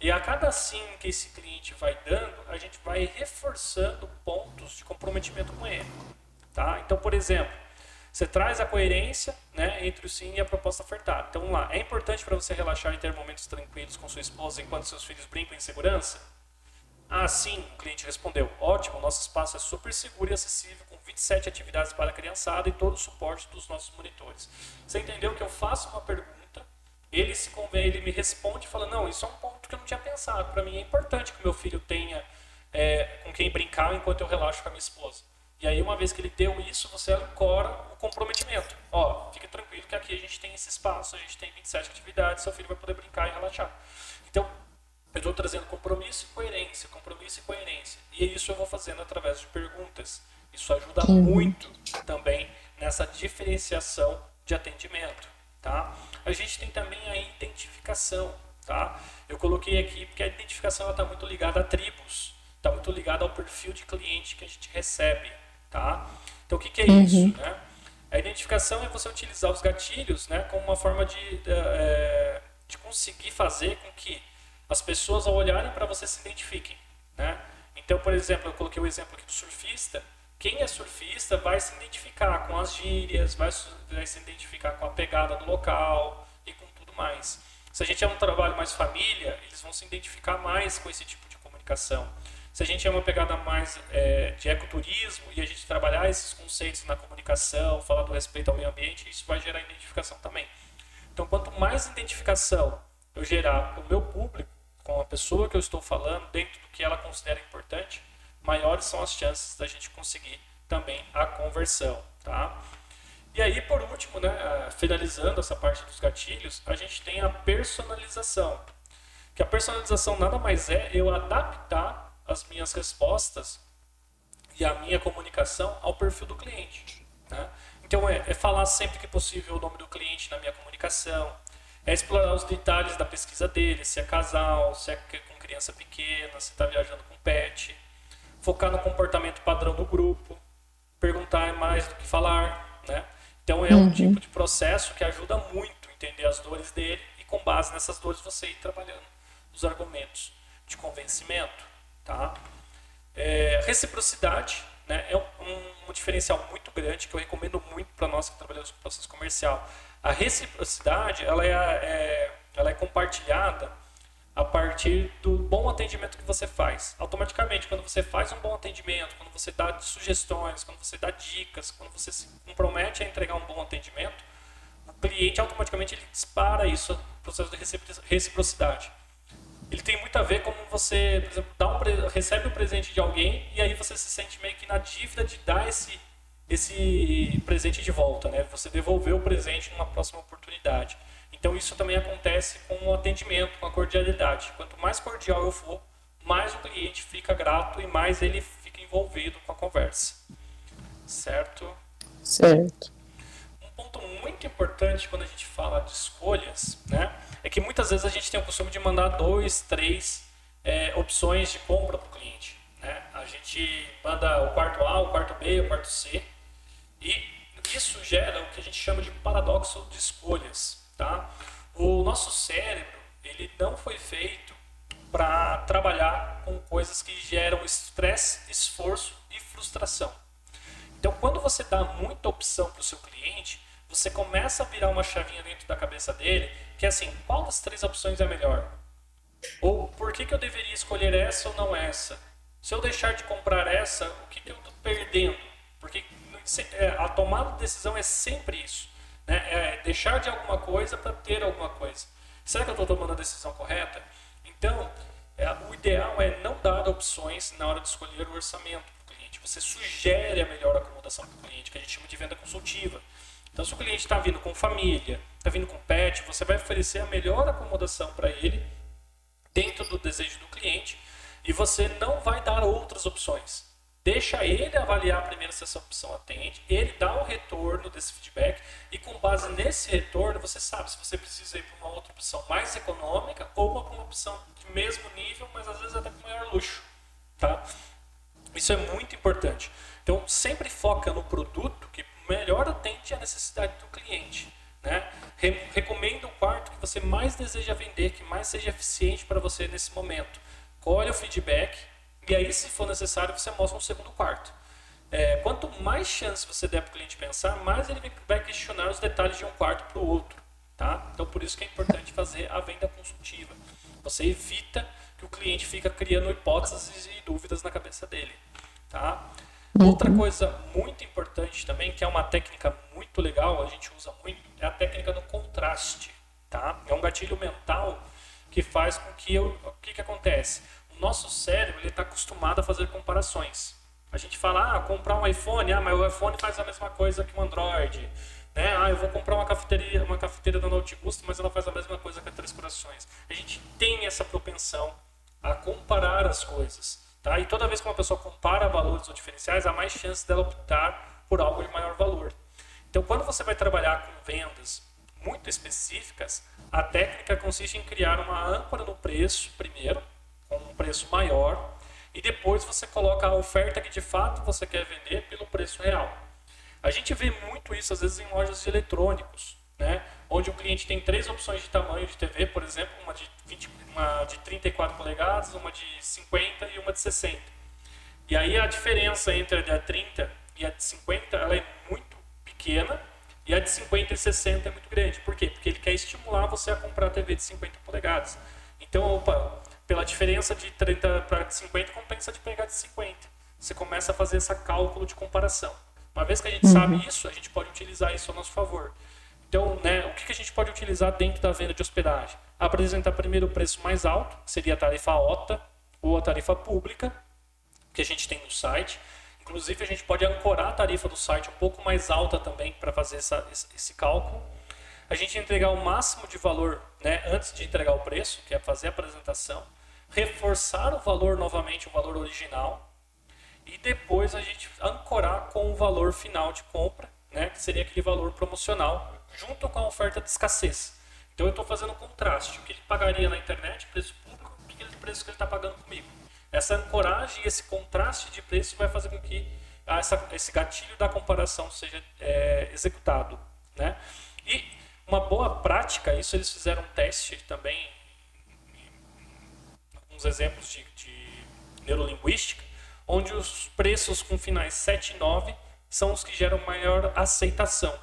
E a cada sim que esse cliente vai dando, a gente vai reforçando pontos de comprometimento com ele, tá? Então, por exemplo, você traz a coerência, né, entre o sim e a proposta ofertada. Então, vamos lá. É importante para você relaxar e ter momentos tranquilos com sua esposa enquanto seus filhos brincam em segurança? Ah, sim, o cliente respondeu. Ótimo, nosso espaço é super seguro e acessível, com 27 atividades para a criançada e todo o suporte dos nossos monitores. Você entendeu que eu faço uma pergunta, ele me responde falando, não, isso é um ponto que eu não tinha pensado. Para mim é importante que o meu filho tenha com quem brincar enquanto eu relaxo com a minha esposa. E aí, uma vez que ele deu isso, você ancora o comprometimento. Ó, fica tranquilo que aqui a gente tem esse espaço, a gente tem 27 atividades, seu filho vai poder brincar e relaxar. Então, eu estou trazendo compromisso e coerência, compromisso e coerência. E isso eu vou fazendo através de perguntas. Isso ajuda muito também nessa diferenciação de atendimento, tá? A gente tem também a identificação, tá? Eu coloquei aqui porque a identificação está muito ligada a tribos, está muito ligada ao perfil de cliente que a gente recebe, tá? Então, o que é isso, né? A identificação é você utilizar os gatilhos, né, como uma forma de conseguir fazer com que as pessoas, ao olharem para você, se identifiquem, né? Então, por exemplo, eu coloquei o exemplo aqui do surfista. Quem é surfista vai se identificar com as gírias, vai se identificar com a pegada do local e com tudo mais. Se a gente é um trabalho mais família, eles vão se identificar mais com esse tipo de comunicação. Se a gente é uma pegada mais de ecoturismo e a gente trabalhar esses conceitos na comunicação, falar do respeito ao meio ambiente, isso vai gerar identificação também. Então, quanto mais identificação eu gerar para o meu público, com a pessoa que eu estou falando, dentro do que ela considera importante, maiores são as chances da gente conseguir também a conversão, tá? E aí, por último, né, finalizando essa parte dos gatilhos, a gente tem a personalização. Que a personalização nada mais é eu adaptar as minhas respostas e a minha comunicação ao perfil do cliente, né? Então, é falar sempre que possível o nome do cliente na minha comunicação, é explorar os detalhes da pesquisa dele, se é casal, se é com criança pequena, se está viajando com pet, focar no comportamento padrão do grupo, perguntar mais do que falar, né? Então é um tipo de processo que ajuda muito a entender as dores dele e com base nessas dores você ir trabalhando os argumentos de convencimento, tá? Reciprocidade, né, é um diferencial muito grande que eu recomendo muito para nós que trabalhamos com processo comercial. A reciprocidade ela é compartilhada a partir do bom atendimento que você faz. Automaticamente, quando você faz um bom atendimento, quando você dá sugestões, quando você dá dicas, quando você se compromete a entregar um bom atendimento, o cliente automaticamente ele dispara isso no processo de reciprocidade. Ele tem muito a ver como você, por exemplo, recebe um presente de alguém e aí você se sente meio que na dívida de dar esse presente de volta, né? Você devolveu o presente numa próxima oportunidade. Então isso também acontece com o atendimento, com a cordialidade. Quanto mais cordial eu for, mais o cliente fica grato e mais ele fica envolvido com a conversa. Certo?
Certo.
Um ponto muito importante quando a gente fala de escolhas, né, é que muitas vezes a gente tem o costume de mandar 2, 3 opções de compra para o cliente, né? A gente manda o quarto A, o quarto B, o quarto C e isso gera o que a gente chama de paradoxo de escolhas, tá? O nosso cérebro ele não foi feito para trabalhar com coisas que geram estresse, esforço e frustração. Então, quando você dá muita opção para o seu cliente, você começa a virar uma chavinha dentro da cabeça dele, que é assim, qual das 3 opções é melhor? Ou por que eu deveria escolher essa ou não essa? Se eu deixar de comprar essa, o que eu estou perdendo? Porque a tomada de decisão é sempre isso, né? É deixar de alguma coisa para ter alguma coisa. Será que eu estou tomando a decisão correta? Então, o ideal é não dar opções na hora de escolher o orçamento para o cliente. Você sugere a melhor acomodação para o cliente, que a gente chama de venda consultiva. Então, se o cliente está vindo com família, está vindo com pet, você vai oferecer a melhor acomodação para ele dentro do desejo do cliente e você não vai dar outras opções. Deixa ele avaliar primeiro se essa opção atende, ele dá o retorno desse feedback e com base nesse retorno você sabe se você precisa ir para uma outra opção mais econômica ou uma opção de mesmo nível, mas às vezes até com maior luxo. Tá? Isso é muito importante. Então sempre foca no produto que melhor atende à necessidade do cliente. Né? Recomenda o quarto que você mais deseja vender, que mais seja eficiente para você nesse momento. Colhe o feedback e aí, se for necessário, você mostra um segundo quarto. Quanto mais chance você der para o cliente pensar, mais ele vai questionar os detalhes de um quarto para o outro. Tá? Então, por isso que é importante fazer a venda consultiva. Você evita que o cliente fica criando hipóteses e dúvidas na cabeça dele. Tá? Outra coisa muito importante também, que é uma técnica muito legal, a gente usa muito, é a técnica do contraste. Tá? É um gatilho mental que faz com que o que acontece? O nosso cérebro está acostumado a fazer comparações. A gente fala, comprar um iPhone, mas o iPhone faz a mesma coisa que o Android. Né? Eu vou comprar uma cafeteira da Notigusto, mas ela faz a mesma coisa que a Três Corações. A gente tem essa propensão a comparar as coisas. Tá? E toda vez que uma pessoa compara valores ou diferenciais, há mais chance dela optar por algo de maior valor. Então, quando você vai trabalhar com vendas muito específicas, a técnica consiste em criar uma âncora no preço primeiro, com um preço maior, e depois você coloca a oferta que de fato você quer vender pelo preço real. A gente vê muito isso às vezes em lojas de eletrônicos, né? Onde o cliente tem 3 opções de tamanho de TV, por exemplo, uma de 34 polegadas, uma de 50 e uma de 60. E aí a diferença entre a de 30 e a de 50 ela é muito pequena e a de 50 e 60 é muito grande. Por quê? Porque ele quer estimular você a comprar a TV de 50 polegadas. Então, pela diferença de 30 para 50, compensa de pegar de 50. Você começa a fazer esse cálculo de comparação. Uma vez que a gente sabe isso, a gente pode utilizar isso a nosso favor. Então, né, o que a gente pode utilizar dentro da venda de hospedagem? Apresentar primeiro o preço mais alto, que seria a tarifa OTA ou a tarifa pública, que a gente tem no site. Inclusive, a gente pode ancorar a tarifa do site um pouco mais alta também para fazer esse cálculo. A gente entregar o máximo de valor, né, antes de entregar o preço, que é fazer a apresentação. Reforçar o valor novamente, o valor original. E depois a gente ancorar com o valor final de compra, né, que seria aquele valor promocional, junto com a oferta de escassez. Então eu estou fazendo um contraste. O que ele pagaria na internet, preço público, o preço que ele está pagando comigo. Essa ancoragem e esse contraste de preço vai fazer com que esse gatilho da comparação seja executado. Né? E uma boa prática, isso eles fizeram um teste também, alguns exemplos de neurolinguística, onde os preços com finais 7 e 9 são os que geram maior aceitação.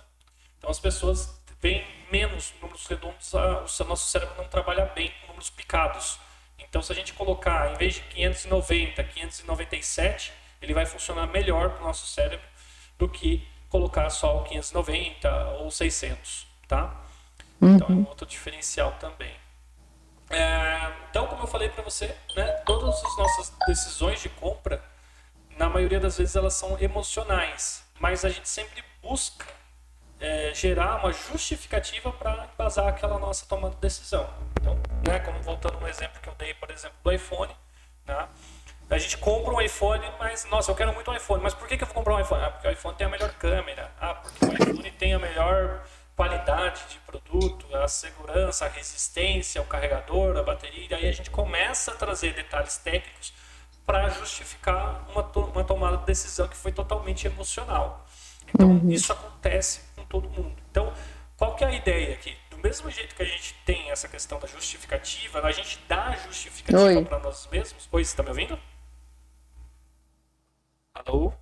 Então as pessoas veem menos números redondos, o nosso cérebro não trabalha bem com números picados. Então se a gente colocar, em vez de 590, 597, ele vai funcionar melhor para o nosso cérebro do que colocar só o 590 ou 600. Tá? Então é um outro diferencial também. Então, como eu falei para você, né, todas as nossas decisões de compra, na maioria das vezes elas são emocionais, mas a gente sempre busca gerar uma justificativa para embasar aquela nossa tomada de decisão. Então, né, como voltando no exemplo que eu dei, por exemplo, do iPhone, né, a gente compra um iPhone, mas, nossa, eu quero muito um iPhone, mas por que eu vou comprar um iPhone? Porque o iPhone tem a melhor câmera, porque o iPhone tem a melhor qualidade de produto, a segurança, a resistência, o carregador, a bateria, e aí a gente começa a trazer detalhes técnicos para justificar uma tomada de decisão que foi totalmente emocional. Então, isso acontece com todo mundo. Então, qual que é a ideia aqui? Do mesmo jeito que a gente tem essa questão da justificativa, a gente dá a justificativa para nós mesmos. Oi, você está me ouvindo? Alô?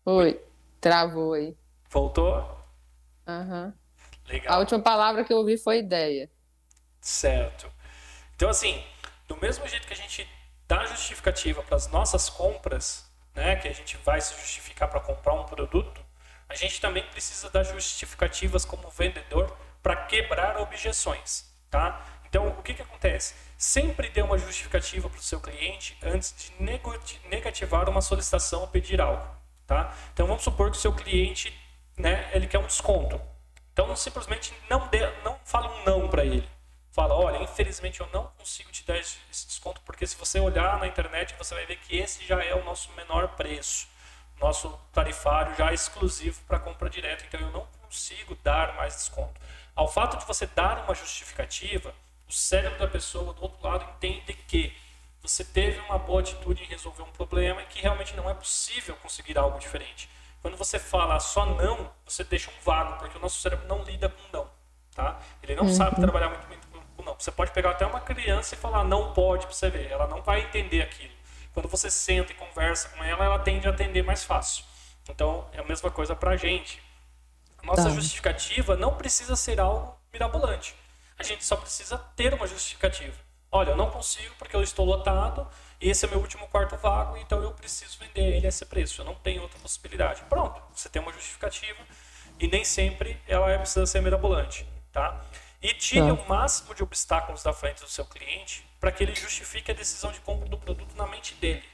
Oi, travou aí.
Voltou? Legal.
A última palavra que eu ouvi foi ideia.
Certo. Então, assim, do mesmo jeito que a gente dá justificativa para as nossas compras, né, que a gente vai se justificar para comprar um produto, a gente também precisa dar justificativas como vendedor para quebrar objeções. Tá? Então, o que acontece? Sempre dê uma justificativa para o seu cliente antes de negativar uma solicitação ou pedir algo. Tá? Então, vamos supor que o seu cliente, né, ele quer um desconto. Então, simplesmente não fala um não para ele. Fala, olha, infelizmente eu não consigo te dar esse desconto. desconto, porque se você olhar na internet, você vai ver que esse já é o nosso menor preço. Nosso tarifário já é exclusivo para compra direta, então eu não consigo dar mais desconto. Ao fato de você dar uma justificativa, o cérebro da pessoa do outro lado entende que você teve uma boa atitude em resolver um problema e que realmente não é possível conseguir algo diferente. Quando você fala só não, você deixa um vago, porque o nosso cérebro não lida com não. Tá? Ele não sabe trabalhar muito bem com não. Você pode pegar até uma criança e falar não pode para você ver, ela não vai entender aquilo. Quando você senta e conversa com ela, ela tende a atender mais fácil. Então, é a mesma coisa para a gente. A nossa justificativa não precisa ser algo mirabolante. A gente só precisa ter uma justificativa. Olha, eu não consigo porque eu estou lotado e esse é meu último quarto vago, então eu preciso vender ele a esse preço. Eu não tenho outra possibilidade. Pronto, você tem uma justificativa e nem sempre ela precisa ser mirabolante. Tá? E tire o máximo de obstáculos da frente do seu cliente para que ele justifique a decisão de compra do produto na mente dele.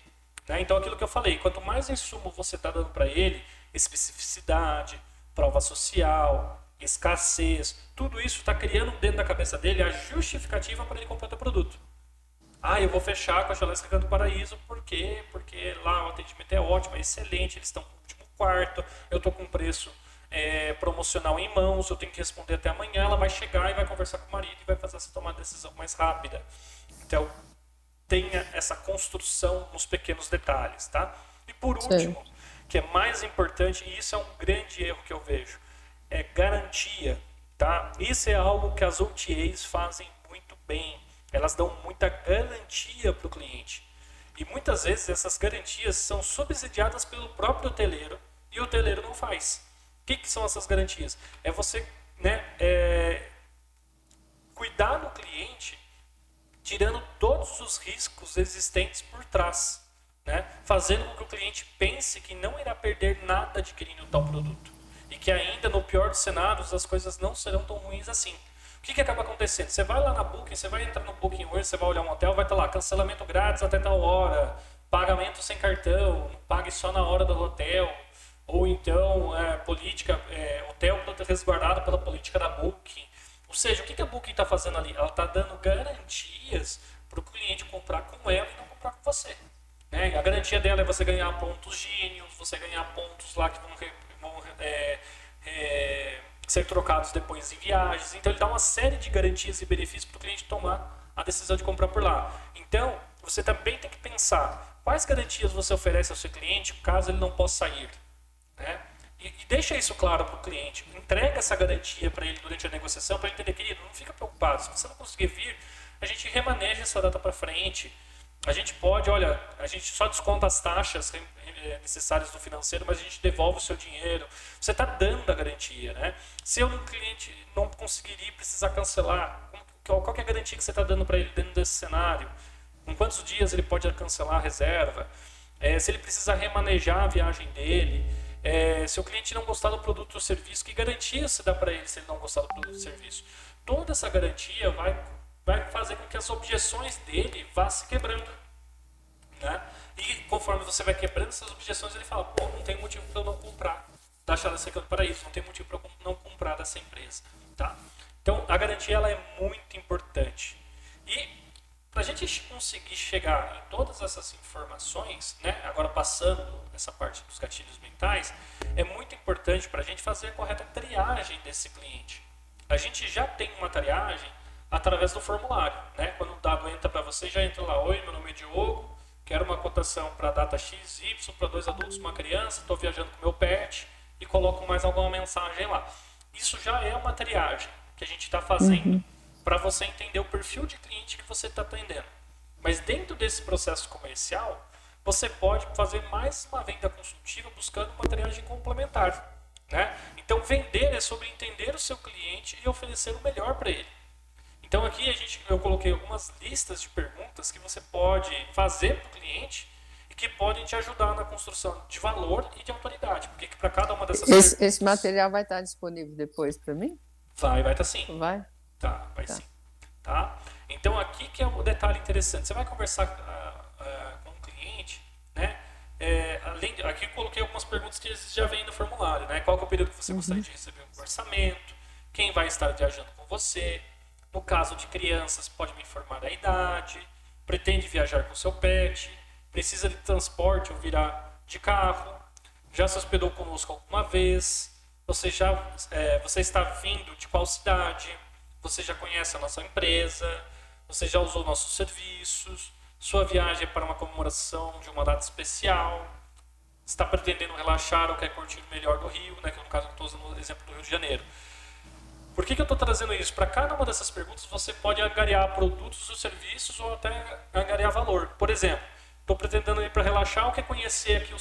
Né? Então, aquilo que eu falei, quanto mais insumo você está dando para ele, especificidade, prova social, escassez, tudo isso está criando dentro da cabeça dele a justificativa para ele comprar o produto. Ah, eu vou fechar com a Chalés Canto Paraíso, por quê? Porque lá o atendimento é ótimo, é excelente, eles estão com o último quarto, eu estou com preço promocional em mãos, eu tenho que responder até amanhã, ela vai chegar e vai conversar com o marido e vai fazer essa tomada de decisão mais rápida. Então, tenha essa construção nos pequenos detalhes, tá? E por último, que é mais importante, e isso é um grande erro que eu vejo, é garantia, tá? Isso é algo que as OTAs fazem muito bem. Elas dão muita garantia para o cliente. E muitas vezes essas garantias são subsidiadas pelo próprio hoteleiro e o hoteleiro não faz. O que são essas garantias? É você cuidar do cliente tirando todos os riscos existentes por trás, né? Fazendo com que o cliente pense que não irá perder nada adquirindo tal produto. E que ainda, no pior dos cenários, as coisas não serão tão ruins assim. O que acaba acontecendo? Você vai lá na Booking, você vai entrar no Booking hoje, você vai olhar um hotel, vai estar lá, cancelamento grátis até tal hora, pagamento sem cartão, pague só na hora do hotel, ou então hotel resguardado pela política da Booking. Ou seja, o que a Booking está fazendo ali? Ela está dando garantias para o cliente comprar com ela e não comprar com você. Né? A garantia dela é você ganhar pontos gênios, você ganhar pontos lá que vão ser trocados depois em viagens. Então, ele dá uma série de garantias e benefícios para o cliente tomar a decisão de comprar por lá. Então, você também tem que pensar quais garantias você oferece ao seu cliente caso ele não possa sair. Né? E deixa isso claro para o cliente. Entrega essa garantia para ele durante a negociação, para ele entender, querido, não fica preocupado. Se você não conseguir vir, a gente remaneja essa data para frente. A gente pode, a gente só desconta as taxas necessárias do financeiro, mas a gente devolve o seu dinheiro. Você está dando a garantia, né? Se o cliente não conseguir ir, precisar cancelar, qual que é a garantia que você está dando para ele dentro desse cenário? Em quantos dias ele pode cancelar a reserva? Se ele precisar remanejar a viagem dele, se o cliente não gostar do produto ou serviço, que garantia você dá para ele se ele não gostar do produto ou serviço? Toda essa garantia vai fazer com que as objeções dele vá se quebrando. Né? E conforme você vai quebrando essas objeções, ele fala, pô, não tem motivo para eu não comprar da Chalés Canto Paraíso, não tem motivo para eu não comprar dessa empresa. Tá? Então, a garantia ela é muito importante. E para a gente conseguir chegar em todas essas informações, né, agora passando essa parte dos gatilhos mentais, é muito importante para a gente fazer a correta triagem desse cliente. A gente já tem uma triagem através do formulário. Né? Quando o dado entra para você, já entra lá, oi, meu nome é Diogo, quero uma cotação para data X, Y, para 2 adultos e uma criança, estou viajando com meu pet, e coloco mais alguma mensagem lá. Isso já é uma triagem que a gente está fazendo para você entender o perfil de cliente que você está atendendo. Mas dentro desse processo comercial, você pode fazer mais uma venda consultiva buscando uma triagem complementar. Né? Então, vender é sobre entender o seu cliente e oferecer o melhor para ele. Então, aqui eu coloquei algumas listas de perguntas que você pode fazer para o cliente e que podem te ajudar na construção de valor e de autoridade. Porque para cada uma dessas perguntas...
Esse material vai estar disponível depois para mim?
Vai estar sim.
Vai?
Vai sim. Tá? Então, aqui que é um detalhe interessante. Você vai conversar com o cliente, né? Aqui eu coloquei algumas perguntas que já vêm no formulário. Né? Qual que é o período que você gostaria de receber um orçamento? Quem vai estar viajando com você? No caso de crianças, pode me informar a idade. pretende viajar com seu pet, precisa de transporte ou virá de carro, já se hospedou conosco alguma vez, você está vindo de qual cidade, você já conhece a nossa empresa, você já usou nossos serviços, sua viagem é para uma comemoração de uma data especial, está pretendendo relaxar ou quer curtir o melhor do Rio, né, que no caso eu estou usando o exemplo do Rio de Janeiro. Por que eu estou trazendo isso? Para cada uma dessas perguntas você pode angariar produtos ou serviços ou até angariar valor. Por exemplo, estou pretendendo ir para relaxar ou quer conhecer aqui o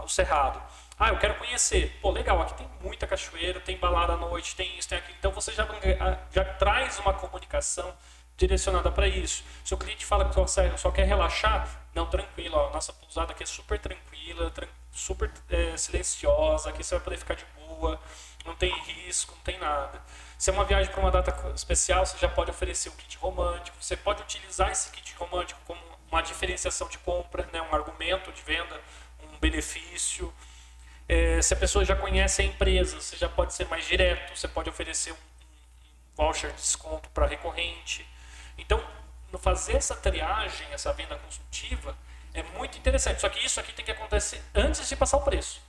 Cerrado. Eu quero conhecer. Pô, legal, aqui tem muita cachoeira, tem balada à noite, tem isso, tem aquilo. Então você já traz uma comunicação direcionada para isso. Se o cliente fala que só quer relaxar, não, tranquilo, ó, nossa pousada aqui é super tranquila, super silenciosa, aqui você vai poder ficar de boa, não tem risco, não tem nada. Se é uma viagem para uma data especial, você já pode oferecer o kit romântico, você pode utilizar esse kit romântico como uma diferenciação de compra, né, um argumento de venda, um benefício. Se a pessoa já conhece a empresa, você já pode ser mais direto, você pode oferecer um voucher de desconto para recorrente. Então, fazer essa triagem, essa venda consultiva, é muito interessante. Só que isso aqui tem que acontecer antes de passar o preço.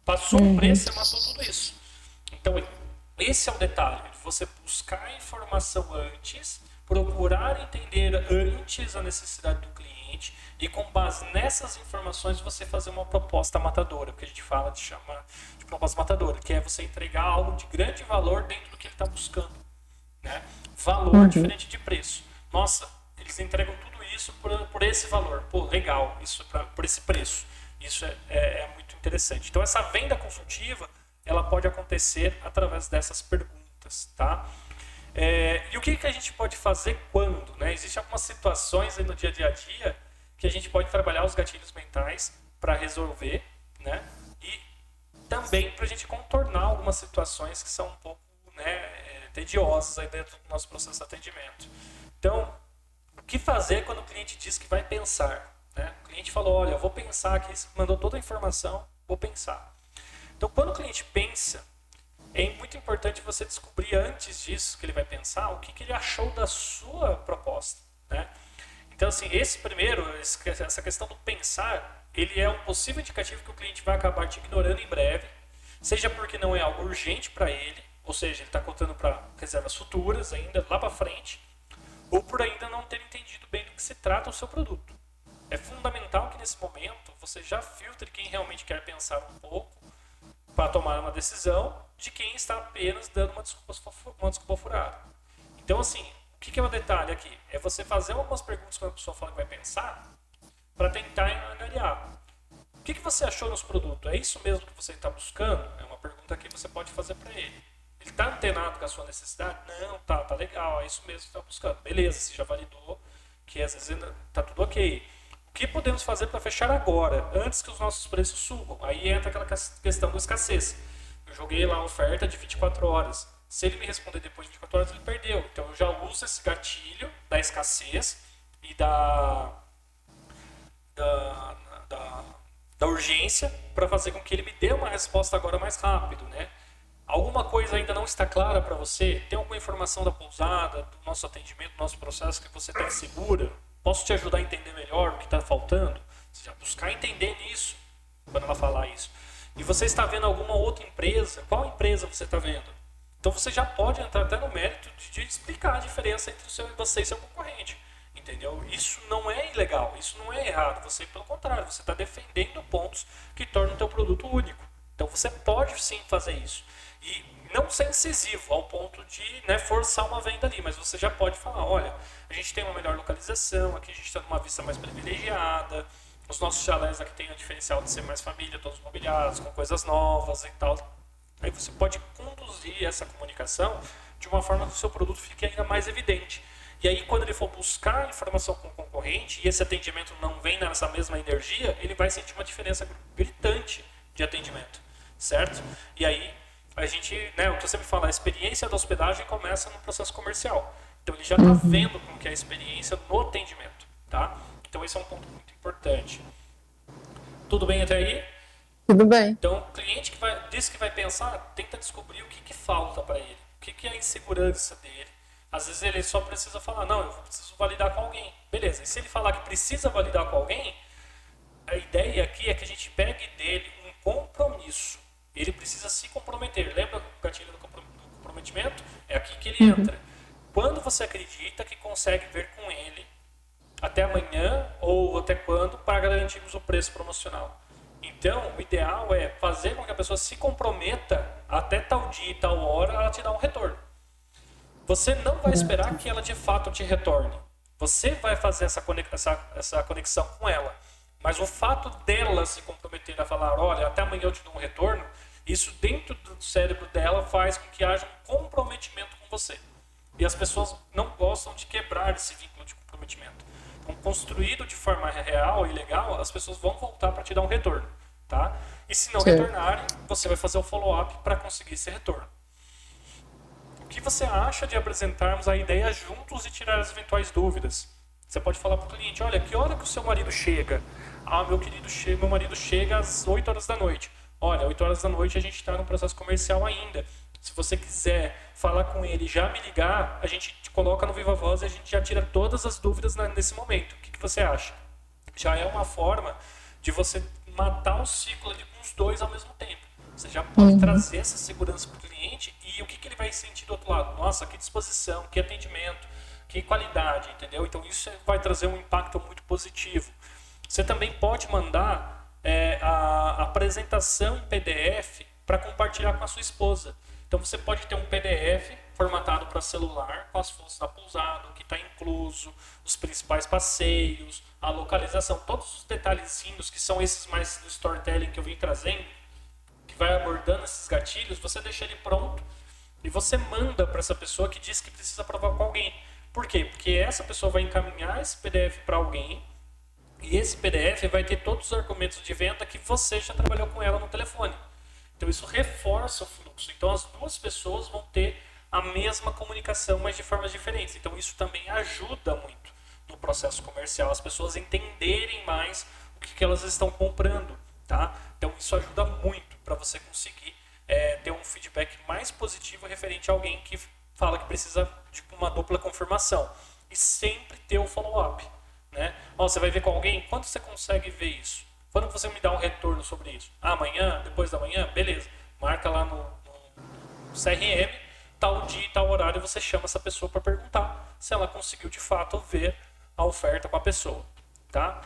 Passou o preço, você matou tudo isso. Então, esse é o detalhe. Você buscar a informação antes, procurar entender antes a necessidade do cliente e, com base nessas informações, você fazer uma proposta matadora, que a gente chama de proposta matadora, que é você entregar algo de grande valor dentro do que ele está buscando. Né? Valor diferente de preço. Nossa, eles entregam tudo isso por esse valor. Pô, legal, isso por esse preço. Isso é muito interessante. Então, essa venda consultiva, ela pode acontecer através dessas perguntas, tá? E o que a gente pode fazer quando? Né? Existem algumas situações aí no dia a dia que a gente pode trabalhar os gatilhos mentais para resolver, né? E também para a gente contornar algumas situações que são um pouco, né, tediosas aí dentro do nosso processo de atendimento. Então, o que fazer quando o cliente diz que vai pensar? Né? O cliente falou, olha, eu vou pensar aqui, mandou toda a informação, vou pensar. Então, quando o cliente pensa, é muito importante você descobrir antes disso que ele vai pensar, o que ele achou da sua proposta. Né? Então, assim, essa questão do pensar, ele é um possível indicativo que o cliente vai acabar te ignorando em breve, seja porque não é algo urgente para ele, ou seja, ele está contando para reservas futuras ainda, lá para frente, ou por ainda não ter entendido bem do que se trata o seu produto. É fundamental que nesse momento você já filtre quem realmente quer pensar um pouco para tomar uma decisão de quem está apenas dando uma desculpa furada. Então, assim, o que é o detalhe aqui? É você fazer algumas perguntas quando a pessoa fala que vai pensar para tentar angariar. O que você achou nos produtos? É isso mesmo que você está buscando? É uma pergunta que você pode fazer para ele. Ele está antenado com a sua necessidade? Não, tá legal, é isso mesmo que você está buscando. Beleza, você já validou que às vezes ainda está tudo ok. O que podemos fazer para fechar agora, antes que os nossos preços subam? Aí entra aquela questão da escassez. Eu joguei lá uma oferta de 24 horas. Se ele me responder depois de 24 horas, ele perdeu. Então eu já uso esse gatilho da escassez e da urgência para fazer com que ele me dê uma resposta agora mais rápido, né? Alguma coisa ainda não está clara para você? Tem alguma informação da pousada, do nosso atendimento, do nosso processo que você está insegura? Posso te ajudar a entender melhor o que está faltando? Você já buscar entender nisso, quando ela falar isso. E você está vendo alguma outra empresa? Qual empresa você está vendo? Então você já pode entrar até no mérito de explicar a diferença entre você e seu concorrente. Entendeu? Isso não é ilegal, isso não é errado. Você, pelo contrário, você está defendendo pontos que tornam o teu produto único. Então você pode sim fazer isso. E não ser incisivo ao ponto de, né, forçar uma venda ali, mas você já pode falar, olha, a gente tem uma melhor localização, aqui a gente está numa vista mais privilegiada, os nossos chalés aqui tem o diferencial de ser mais família, todos mobiliados, com coisas novas e tal. Aí você pode conduzir essa comunicação de uma forma que o seu produto fique ainda mais evidente. E aí, quando ele for buscar informação com o concorrente e esse atendimento não vem nessa mesma energia, ele vai sentir uma diferença gritante de atendimento, certo? E aí, a gente, né, o que eu sempre falo, a experiência da hospedagem começa no processo comercial. Então, ele já está vendo como que é a experiência no atendimento, tá? Então, esse é um ponto muito importante. Tudo bem até aí?
Tudo bem.
Então, o cliente que diz que vai pensar, tenta descobrir o que falta para ele, o que é a insegurança dele, Às vezes ele só precisa falar, não, eu preciso validar com alguém. Beleza, e se ele falar que precisa validar com alguém, a ideia aqui é que a gente pegue dele um compromisso. Ele precisa se comprometer. Lembra o gatilho do comprometimento? É aqui que ele entra. Quando você acredita que consegue ver com ele até amanhã ou até quando para garantirmos o preço promocional. Então, o ideal é fazer com que a pessoa se comprometa até tal dia e tal hora ela te dar um retorno. Você não vai esperar que ela de fato te retorne. Você vai fazer essa conexão com ela. Mas o fato dela se comprometer a falar, olha, até amanhã eu te dou um retorno, isso dentro do cérebro dela faz com que haja um comprometimento com você. E as pessoas não gostam de quebrar esse vínculo de comprometimento. Então, construído de forma real e legal, as pessoas vão voltar para te dar um retorno. Tá? E se não retornarem, você vai fazer o follow-up para conseguir esse retorno. O que você acha de apresentarmos a ideia juntos e tirar as eventuais dúvidas? Você pode falar para o cliente, olha, que hora que o seu marido chega? Ah, meu marido chega às 8 horas da noite. Olha, 8 horas da noite a gente está no processo comercial ainda. Se você quiser falar com ele e já me ligar, a gente te coloca no Viva Voz e a gente já tira todas as dúvidas nesse momento. O que você acha? Já é uma forma de você matar o ciclo ali com os dois ao mesmo tempo. Você já pode trazer essa segurança para o cliente e o que ele vai sentir do outro lado? Nossa, que disposição, que atendimento, que qualidade, entendeu? Então isso vai trazer um impacto muito positivo. Você também pode mandar a apresentação em PDF para compartilhar com a sua esposa. Então você pode ter um PDF formatado para celular, com as fotos da pousada, o que está incluso, os principais passeios, a localização, todos os detalhezinhos que são esses mais do storytelling que eu vim trazendo, que vai abordando esses gatilhos, você deixa ele pronto e você manda para essa pessoa que diz que precisa provar com alguém. Por quê? Porque essa pessoa vai encaminhar esse PDF para alguém e esse PDF vai ter todos os argumentos de venda que você já trabalhou com ela no telefone. Então isso reforça o fluxo. Então as duas pessoas vão ter a mesma comunicação, mas de formas diferentes. Então isso também ajuda muito no processo comercial, as pessoas entenderem mais o que elas estão comprando. Tá? Então isso ajuda muito para você conseguir ter um feedback mais positivo referente a alguém que fala que precisa de uma dupla confirmação. E sempre ter o follow-up. Né? Você vai ver com alguém, quando você consegue ver isso? Quando você me dá um retorno sobre isso? Amanhã, depois da manhã? Beleza. Marca lá no CRM, tal dia e tal horário, você chama essa pessoa para perguntar se ela conseguiu de fato ver a oferta com a pessoa. Tá?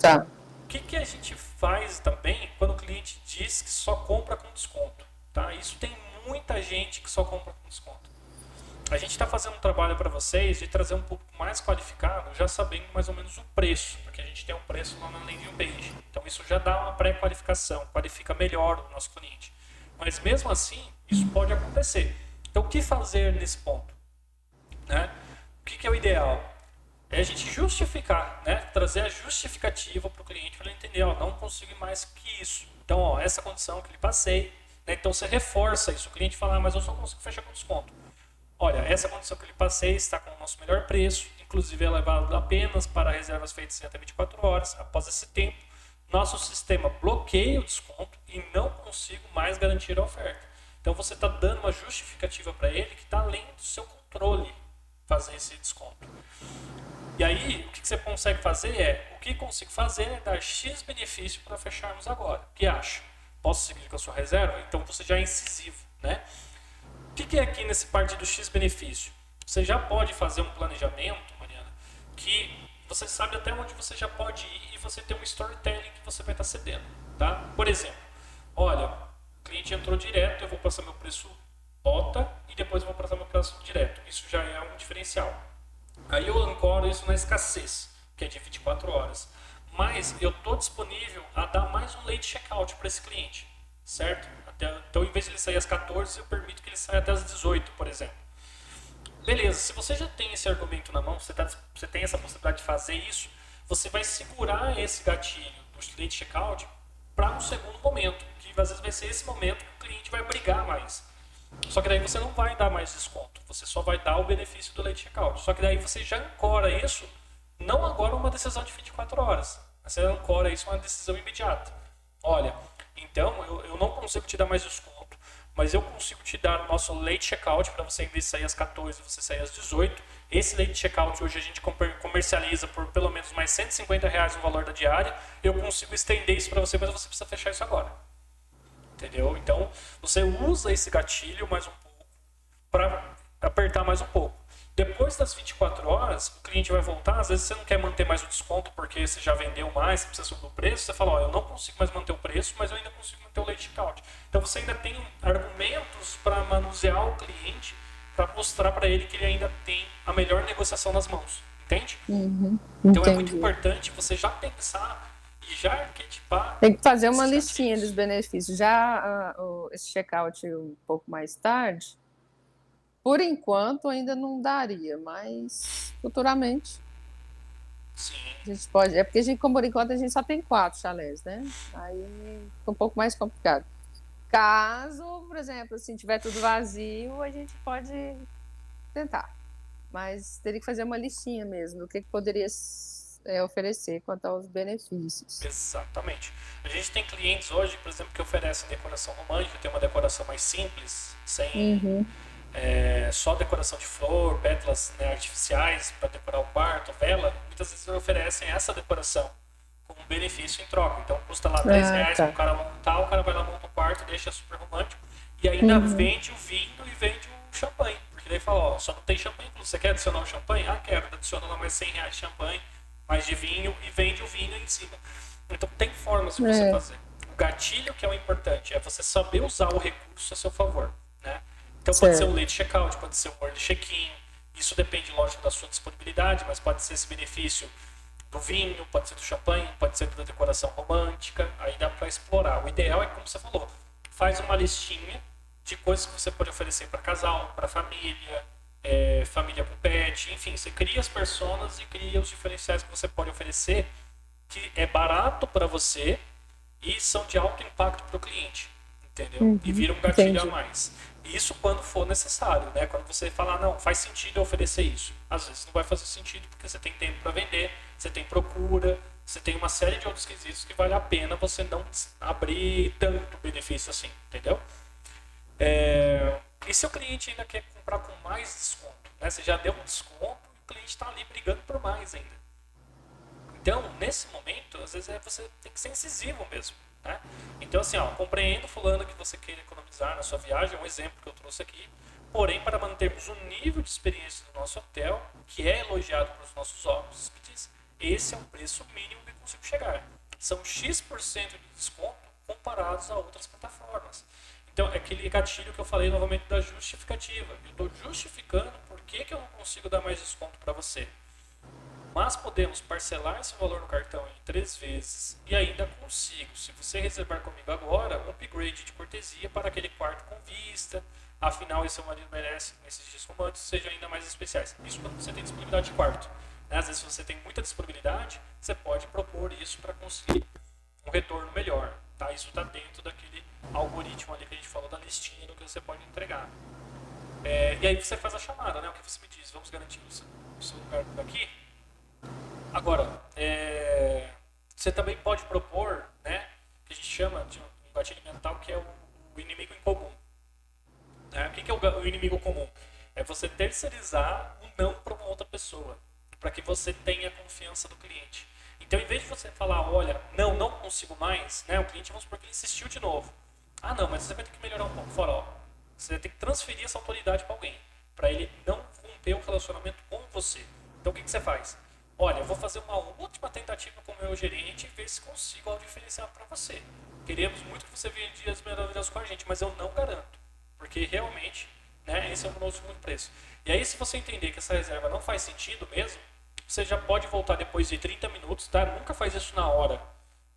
Tá.
O que a gente faz também quando o cliente diz que só compra com desconto? Tá? Isso tem muita gente que só compra com desconto. A gente está fazendo um trabalho para vocês de trazer um pouco mais qualificado, já sabendo mais ou menos o preço, porque a gente tem um preço lá na landing page. Então isso já dá uma pré-qualificação, qualifica melhor o nosso cliente. Mas mesmo assim, isso pode acontecer. Então o que fazer nesse ponto? Né? O que é o ideal? É a gente justificar, né? Trazer a justificativa para o cliente para ele entender, não consigo mais que isso. Então, essa condição que lhe passei, né? Então você reforça isso. O cliente fala, mas eu só consigo fechar com desconto. Olha, essa condição que eu lhe passei está com o nosso melhor preço, inclusive ela é válida apenas para reservas feitas em até 24 horas. Após esse tempo, nosso sistema bloqueia o desconto e não consigo mais garantir a oferta. Então você está dando uma justificativa para ele que está além do seu controle fazer esse desconto. E aí, o que você consegue fazer o que consigo fazer é dar X benefício para fecharmos agora. O que acha? Posso seguir com a sua reserva? Então você já é incisivo, né? O que é aqui nesse parte do X benefício? Você já pode fazer um planejamento, Mariana, que você sabe até onde você já pode ir e você tem um storytelling que você vai estar cedendo, tá? Por exemplo, olha, o cliente entrou direto, eu vou passar meu preço bota e depois eu vou passar meu preço direto. Isso já é um diferencial. Aí eu ancoro isso na escassez, que é de 24 horas. Mas eu estou disponível a dar mais um late checkout para esse cliente, certo? Então, em vez de ele sair às 14, eu permito que ele saia até às 18, por exemplo. Beleza, se você já tem esse argumento na mão, você tem essa possibilidade de fazer isso, você vai segurar esse gatilho do late checkout para um segundo momento, que às vezes vai ser esse momento que o cliente vai brigar mais. Só que daí você não vai dar mais desconto, você só vai dar o benefício do late checkout. Só que daí você já ancora isso, não agora uma decisão de 24 horas, você ancora isso uma decisão imediata. Olha, então eu não consigo te dar mais desconto, mas eu consigo te dar o nosso late checkout para você, em vez de sair às 14, você sair às 18. Esse late checkout hoje a gente comercializa por pelo menos mais R$150 no valor da diária. Eu consigo estender isso para você, mas você precisa fechar isso agora. Entendeu? Então, você usa esse gatilho mais um pouco para apertar mais um pouco. Depois das 24 horas, o cliente vai voltar. Às vezes você não quer manter mais o desconto porque você já vendeu mais, você precisa subir o preço. Você fala, ó, eu não consigo mais manter o preço, mas eu ainda consigo manter o late checkout. Então você ainda tem argumentos para manusear o cliente, para mostrar para ele que ele ainda tem a melhor negociação nas mãos. Entende? Então é muito importante você já pensar e já arquetipar.
Tem que fazer uma listinha dos benefícios. Já esse checkout um pouco mais tarde, por enquanto ainda não daria, mas futuramente
Sim.
a gente pode. É porque por enquanto a gente só tem 4 chalés, né? Aí fica um pouco mais complicado. Caso, por exemplo, assim, tiver tudo vazio, a gente pode tentar. Mas teria que fazer uma listinha mesmo do que poderia oferecer quanto aos benefícios.
Exatamente. A gente tem clientes hoje, por exemplo, que oferecem decoração romântica, tem uma decoração mais simples, sem só decoração de flor, pétalas, né, artificiais para decorar o quarto, vela. Muitas vezes oferecem essa decoração como benefício em troca. Então custa lá R$10 para o cara montar, o cara vai lá, monta o quarto, deixa super romântico e ainda vende o vinho e vende o champanhe. Porque daí fala, ó, só não tem champanhe incluso. Você quer adicionar o champanhe? Ah, quero. Adiciona lá mais R$100 de champanhe, mais de vinho e vende o vinho em cima. Então tem formas de você fazer. O gatilho que é o importante é você saber usar o recurso a seu favor, né? Então pode ser o late checkout, pode ser o early check-in. Isso depende, lógico, da sua disponibilidade, mas pode ser esse benefício do vinho, pode ser do champanhe, pode ser da decoração romântica. Aí dá para explorar. O ideal é, como você falou, faz uma listinha de coisas que você pode oferecer para casal, para família, família com pet, enfim, você cria as personas e cria os diferenciais que você pode oferecer, que é barato para você e são de alto impacto para o cliente, entendeu? E vira um gatilho a mais. Isso quando for necessário, né? Quando você falar, não, faz sentido eu oferecer isso. Às vezes não vai fazer sentido porque você tem tempo para vender, você tem procura, você tem uma série de outros quesitos que vale a pena você não abrir tanto benefício assim, entendeu? E se o cliente ainda quer comprar com mais desconto, né? Você já deu um desconto e o cliente está ali brigando por mais ainda. Então, nesse momento, às vezes você tem que ser incisivo mesmo, né? Então, assim, ó, compreendo, fulano, que você queira economizar na sua viagem, um exemplo que eu trouxe aqui, porém, para mantermos o nível de experiência do nosso hotel, que é elogiado pelos nossos hóspedes, esse é o preço mínimo que eu consigo chegar. São X% de desconto comparados a outras plataformas. Então, é aquele gatilho que eu falei novamente da justificativa. Eu estou justificando por que eu não consigo dar mais desconto para você. Mas podemos parcelar esse valor no cartão em 3 vezes e ainda consigo, se você reservar comigo agora, um upgrade de cortesia para aquele quarto com vista. Afinal, esse seu marido merece, nesses dias românticos, sejam ainda mais especiais. Isso quando você tem disponibilidade de quarto, né? Às vezes, se você tem muita disponibilidade, você pode propor isso para conseguir um retorno melhor. Tá? Isso está dentro daquele algoritmo ali que a gente falou da listinha do que você pode entregar. E aí você faz a chamada, né? O que você me diz? Vamos garantir o seu lugar por aqui? Agora, você também pode propor, né, que a gente chama de um gatilho mental, que é o inimigo em comum. Né? O que é o inimigo comum? É você terceirizar o não para uma outra pessoa, para que você tenha confiança do cliente. Então, em vez de você falar, olha, não consigo mais, né, o cliente, vamos supor que ele insistiu de novo. Ah, não, mas você vai ter que melhorar um pouco. Fora, ó, você vai ter que transferir essa autoridade para alguém, para ele não romper o relacionamento com você. Então, o que você faz? Olha, eu vou fazer uma última tentativa com o meu gerente e ver se consigo algo diferenciado para você. Queremos muito que você venha dias maravilhosos com a gente, mas eu não garanto. Porque realmente, né, esse é o nosso segundo preço. E aí, se você entender que essa reserva não faz sentido mesmo, você já pode voltar depois de 30 minutos, tá? Nunca faz isso na hora.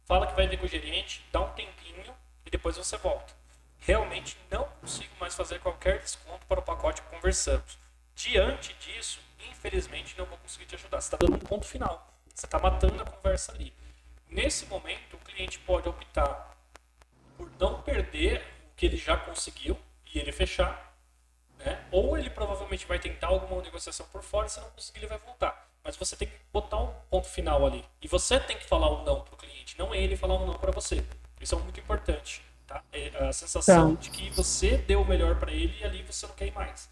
Fala que vai ver com o gerente, dá um tempinho e depois você volta. Realmente não consigo mais fazer qualquer desconto para o pacote que conversamos. Diante disso, infelizmente não vou conseguir te ajudar. Você está dando um ponto final. Você está matando a conversa ali. Nesse momento, o cliente pode optar por não perder o que ele já conseguiu e ele fechar, né? Ou ele provavelmente vai tentar alguma negociação por fora e se não conseguir ele vai voltar. Mas você tem que botar um ponto final ali. E você tem que falar um não para o cliente, não ele falar um não para você. Isso é muito importante. Tá? tá? É a sensação
Tá.
de que você deu o melhor para ele e ali você não quer ir mais.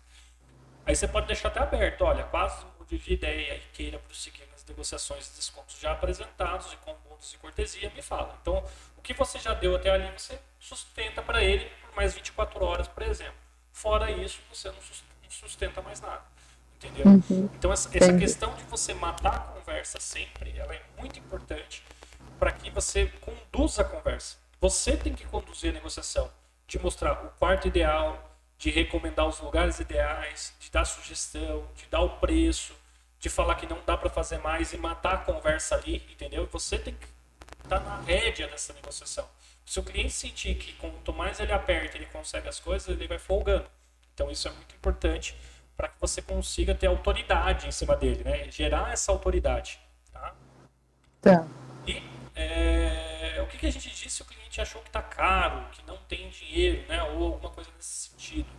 Aí você pode deixar até aberto, olha, quase mude de ideia e queira prosseguir nas negociações de descontos já apresentados e com bônus e cortesia, me fala. Então, o que você já deu até ali, você sustenta para ele por mais 24 horas, por exemplo. Fora isso, você não sustenta mais nada. Entendeu? Então, essa
Entendi.
questão de você matar a conversa sempre, ela é muito importante para que você conduza a conversa. Você tem que conduzir a negociação, de mostrar o quarto ideal, de recomendar os lugares ideais, de dar sugestão, de dar o preço, de falar que não dá para fazer mais e matar a conversa ali, entendeu? Você tem que estar na rédea dessa negociação. Se o cliente sentir que quanto mais ele aperta, ele consegue as coisas, ele vai folgando. Então isso é muito importante para que você consiga ter autoridade em cima dele, né? Gerar essa autoridade, tá?
Tá.
E o que a gente disse se o cliente achou que está caro, que não tem dinheiro, né? Ou alguma coisa nesse sentido.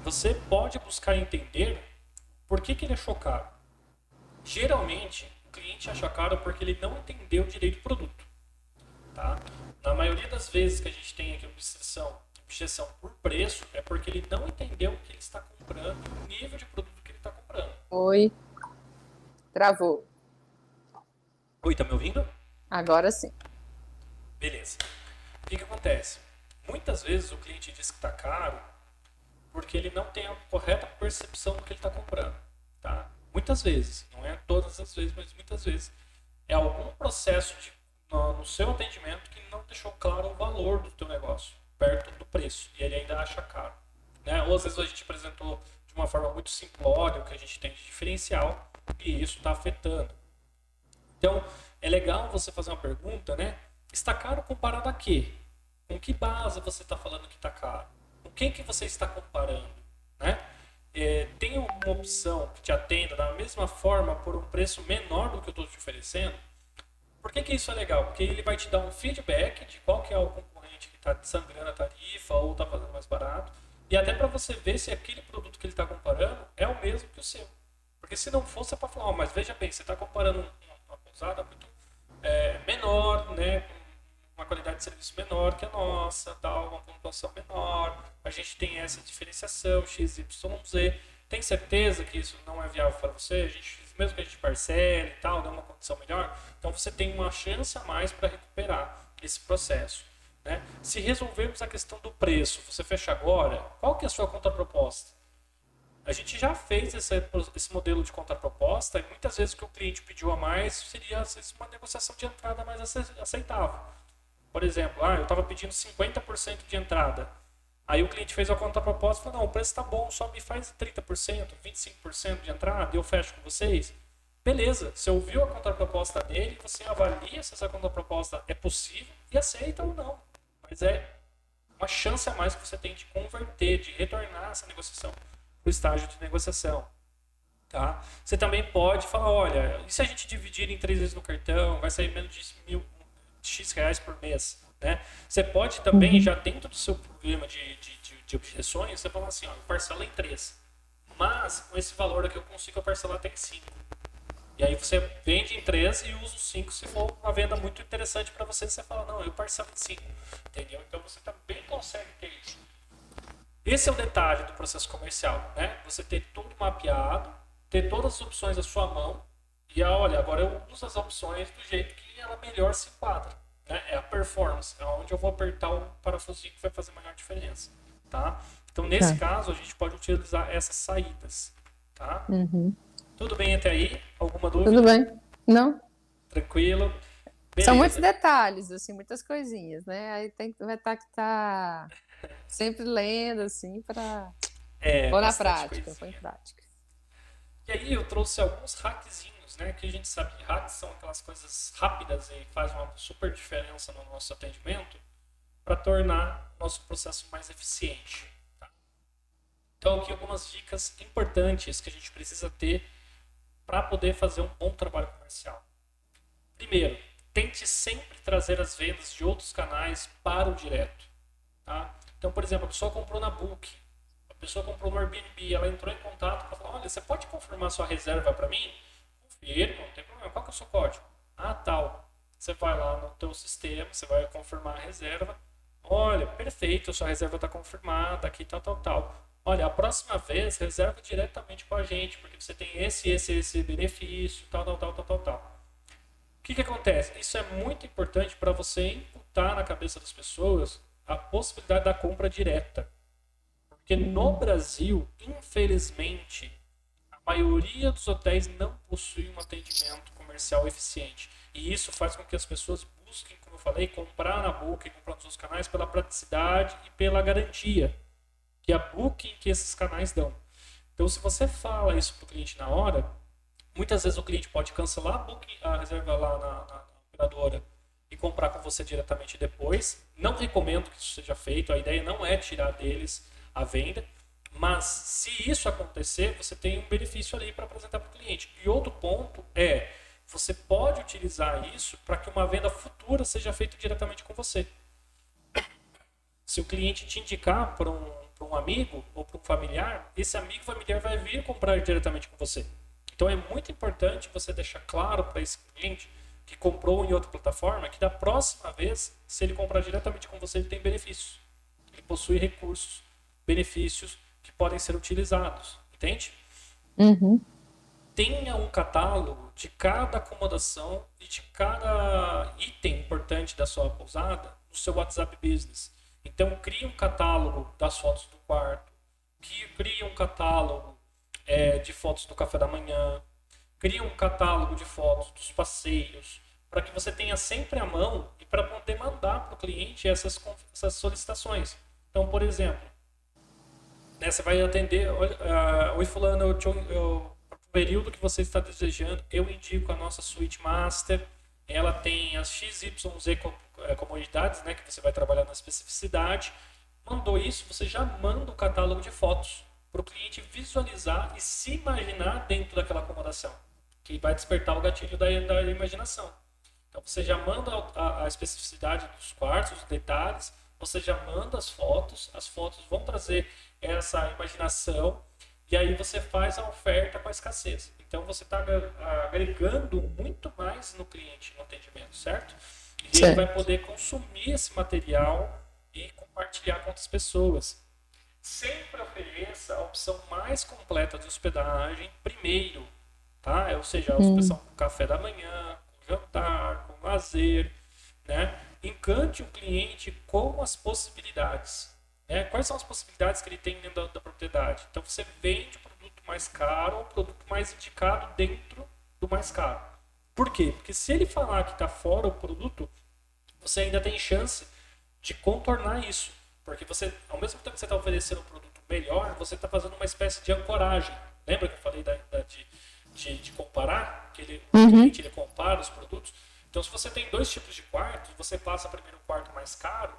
Você pode buscar entender por que ele achou caro. Geralmente, o cliente acha caro porque ele não entendeu direito o produto. Tá? Na maioria das vezes que a gente tem aqui objeção por preço, é porque ele não entendeu o que ele está comprando, o nível de produto que ele está comprando.
Oi. Travou.
Oi, tá me ouvindo?
Agora sim.
Beleza. O que acontece? Muitas vezes o cliente diz que está caro porque ele não tem a correta percepção do que ele está comprando. Tá? Muitas vezes, não é todas as vezes, mas muitas vezes. É algum processo no seu atendimento que não deixou claro o valor do teu negócio, perto do preço, e ele ainda acha caro. Né? Ou às vezes a gente apresentou de uma forma muito simplória o que a gente tem de diferencial, e isso está afetando. Então, é legal você fazer uma pergunta, né? Está caro comparado a quê? Com que base você está falando que está caro? Com quem que você está comparando? Né? Tem uma opção que te atenda da mesma forma por um preço menor do que eu estou te oferecendo? Por que isso é legal? Porque ele vai te dar um feedback de qual que é o concorrente que está sangrando a tarifa ou está fazendo mais barato, e até para você ver se aquele produto que ele está comparando é o mesmo que o seu. Porque se não for, você pode falar, mas veja bem, você está comparando uma pousada muito menor, né, com uma qualidade de serviço menor que a nossa, tal, uma pontuação menor, a gente tem essa diferenciação, XYZ. Tem certeza que isso não é viável para você? Mesmo que a gente parcele e tal, dê uma condição melhor, então você tem uma chance a mais para recuperar esse processo. Né? Se resolvermos a questão do preço, você fecha agora, qual que é a sua contraproposta? A gente já fez esse modelo de contraproposta e muitas vezes o que o cliente pediu a mais seria às vezes, uma negociação de entrada mais aceitável. Por exemplo, eu estava pedindo 50% de entrada. Aí o cliente fez a contraproposta e falou, não, o preço está bom, só me faz 30%, 25% de entrada e eu fecho com vocês. Beleza, você ouviu a contraproposta dele, você avalia se essa contraproposta é possível e aceita ou não. Mas é uma chance a mais que você tem de converter, de retornar essa negociação para o estágio de negociação. Tá? Você também pode falar, olha, e se a gente dividir em 3 vezes no cartão, vai sair menos de X reais por mês. Né? Você pode também, já dentro do seu programa de objeções, você falar assim, ó, eu parcelo em 3. Mas com esse valor aqui eu consigo parcelar até em 5. E aí você vende em 3 e usa os 5 se for uma venda muito interessante para você. Você fala, não, eu parcelo em 5. Entendeu? Então você também consegue ter isso. Esse é o detalhe do processo comercial. Né? Você ter tudo mapeado, ter todas as opções à sua mão. E olha, agora eu uso as opções do jeito que ela melhor se enquadra. Né? É a performance, é onde eu vou apertar o parafusinho que vai fazer maior diferença. Tá? Então, nesse caso, a gente pode utilizar essas saídas. Tá? Tudo bem até aí? Alguma dúvida?
Tudo bem. Não?
Tranquilo? Beleza.
São muitos detalhes, assim, muitas coisinhas, né? Aí vai estar que tá sempre lendo, assim, para pôr na prática, pôr em prática.
E aí eu trouxe alguns hackzinhos, né? Que a gente sabe que hacks são aquelas coisas rápidas e fazem uma super diferença no nosso atendimento para tornar o nosso processo mais eficiente. Tá? Então aqui algumas dicas importantes que a gente precisa ter para poder fazer um bom trabalho comercial. Primeiro, tente sempre trazer as vendas de outros canais para o direto. Tá? Então, por exemplo, a pessoa comprou na Book, a pessoa comprou no Airbnb, ela entrou em contato e falou, olha, você pode confirmar sua reserva para mim? Confirmo, não tem problema. Qual que é o seu código? Tal. Você vai lá no teu sistema, você vai confirmar a reserva, Olha, perfeito, sua reserva está confirmada, aqui tal. Olha, a próxima vez reserva diretamente com a gente, porque você tem esse benefício, tal. O que acontece? Isso é muito importante para você imputar na cabeça das pessoas a possibilidade da compra direta. Porque no Brasil, infelizmente, a maioria dos hotéis não possui um atendimento comercial eficiente. E isso faz com que as pessoas busquem, como eu falei, comprar na Booking, comprar nos outros canais pela praticidade e pela garantia que a Booking, que esses canais dão. Então, se você fala isso para o cliente na hora, muitas vezes o cliente pode cancelar a reserva lá na operadora e comprar com você diretamente depois. Não recomendo que isso seja feito, a ideia não é tirar deles a venda, mas se isso acontecer, você tem um benefício ali para apresentar para o cliente. E outro ponto é, você pode utilizar isso para que uma venda futura seja feita diretamente com você. Se o cliente te indicar para um amigo ou para um familiar, esse amigo familiar vai vir comprar diretamente com você. Então é muito importante você deixar claro para esse cliente que comprou em outra plataforma que da próxima vez, se ele comprar diretamente com você, ele tem benefícios. Ele possui recursos, benefícios que podem ser utilizados. Entende?
Uhum.
Tenha um catálogo de cada acomodação e de cada item importante da sua pousada no seu WhatsApp Business. Então, crie um catálogo das fotos do quarto, crie um catálogo de fotos do café da manhã, crie um catálogo de fotos dos passeios, para que você tenha sempre à mão e para poder mandar para o cliente essas solicitações. Então, por exemplo, né, você vai atender, oi fulano, para o período que você está desejando, eu indico a nossa Suite Master, ela tem as XYZ comodidades, né, que você vai trabalhar na especificidade. Mandou isso, você já manda o catálogo de fotos para o cliente visualizar e se imaginar dentro daquela acomodação, que vai despertar o gatilho da imaginação. Então você já manda a especificidade dos quartos, os detalhes, você já manda as fotos vão trazer essa imaginação e aí você faz a oferta com a escassez. Então você está agregando muito mais no cliente no atendimento, certo? E ele vai poder consumir esse material e compartilhar com outras pessoas. Sempre ofereça a opção mais completa de hospedagem primeiro, tá? Ou seja, a opção com café da manhã, com jantar, com lazer, né? Encante o cliente com as possibilidades. Né? Quais são as possibilidades que ele tem dentro da propriedade? Então você vende o produto mais caro ou o produto mais indicado dentro do mais caro. Por quê? Porque se ele falar que está fora o produto, você ainda tem chance de contornar isso. Porque você, ao mesmo tempo que você está oferecendo um produto melhor, você está fazendo uma espécie de ancoragem. Lembra que eu falei de comparar? Que o cliente ele compara os produtos. Então, se você tem dois tipos de quartos, você passa primeiro o quarto mais caro,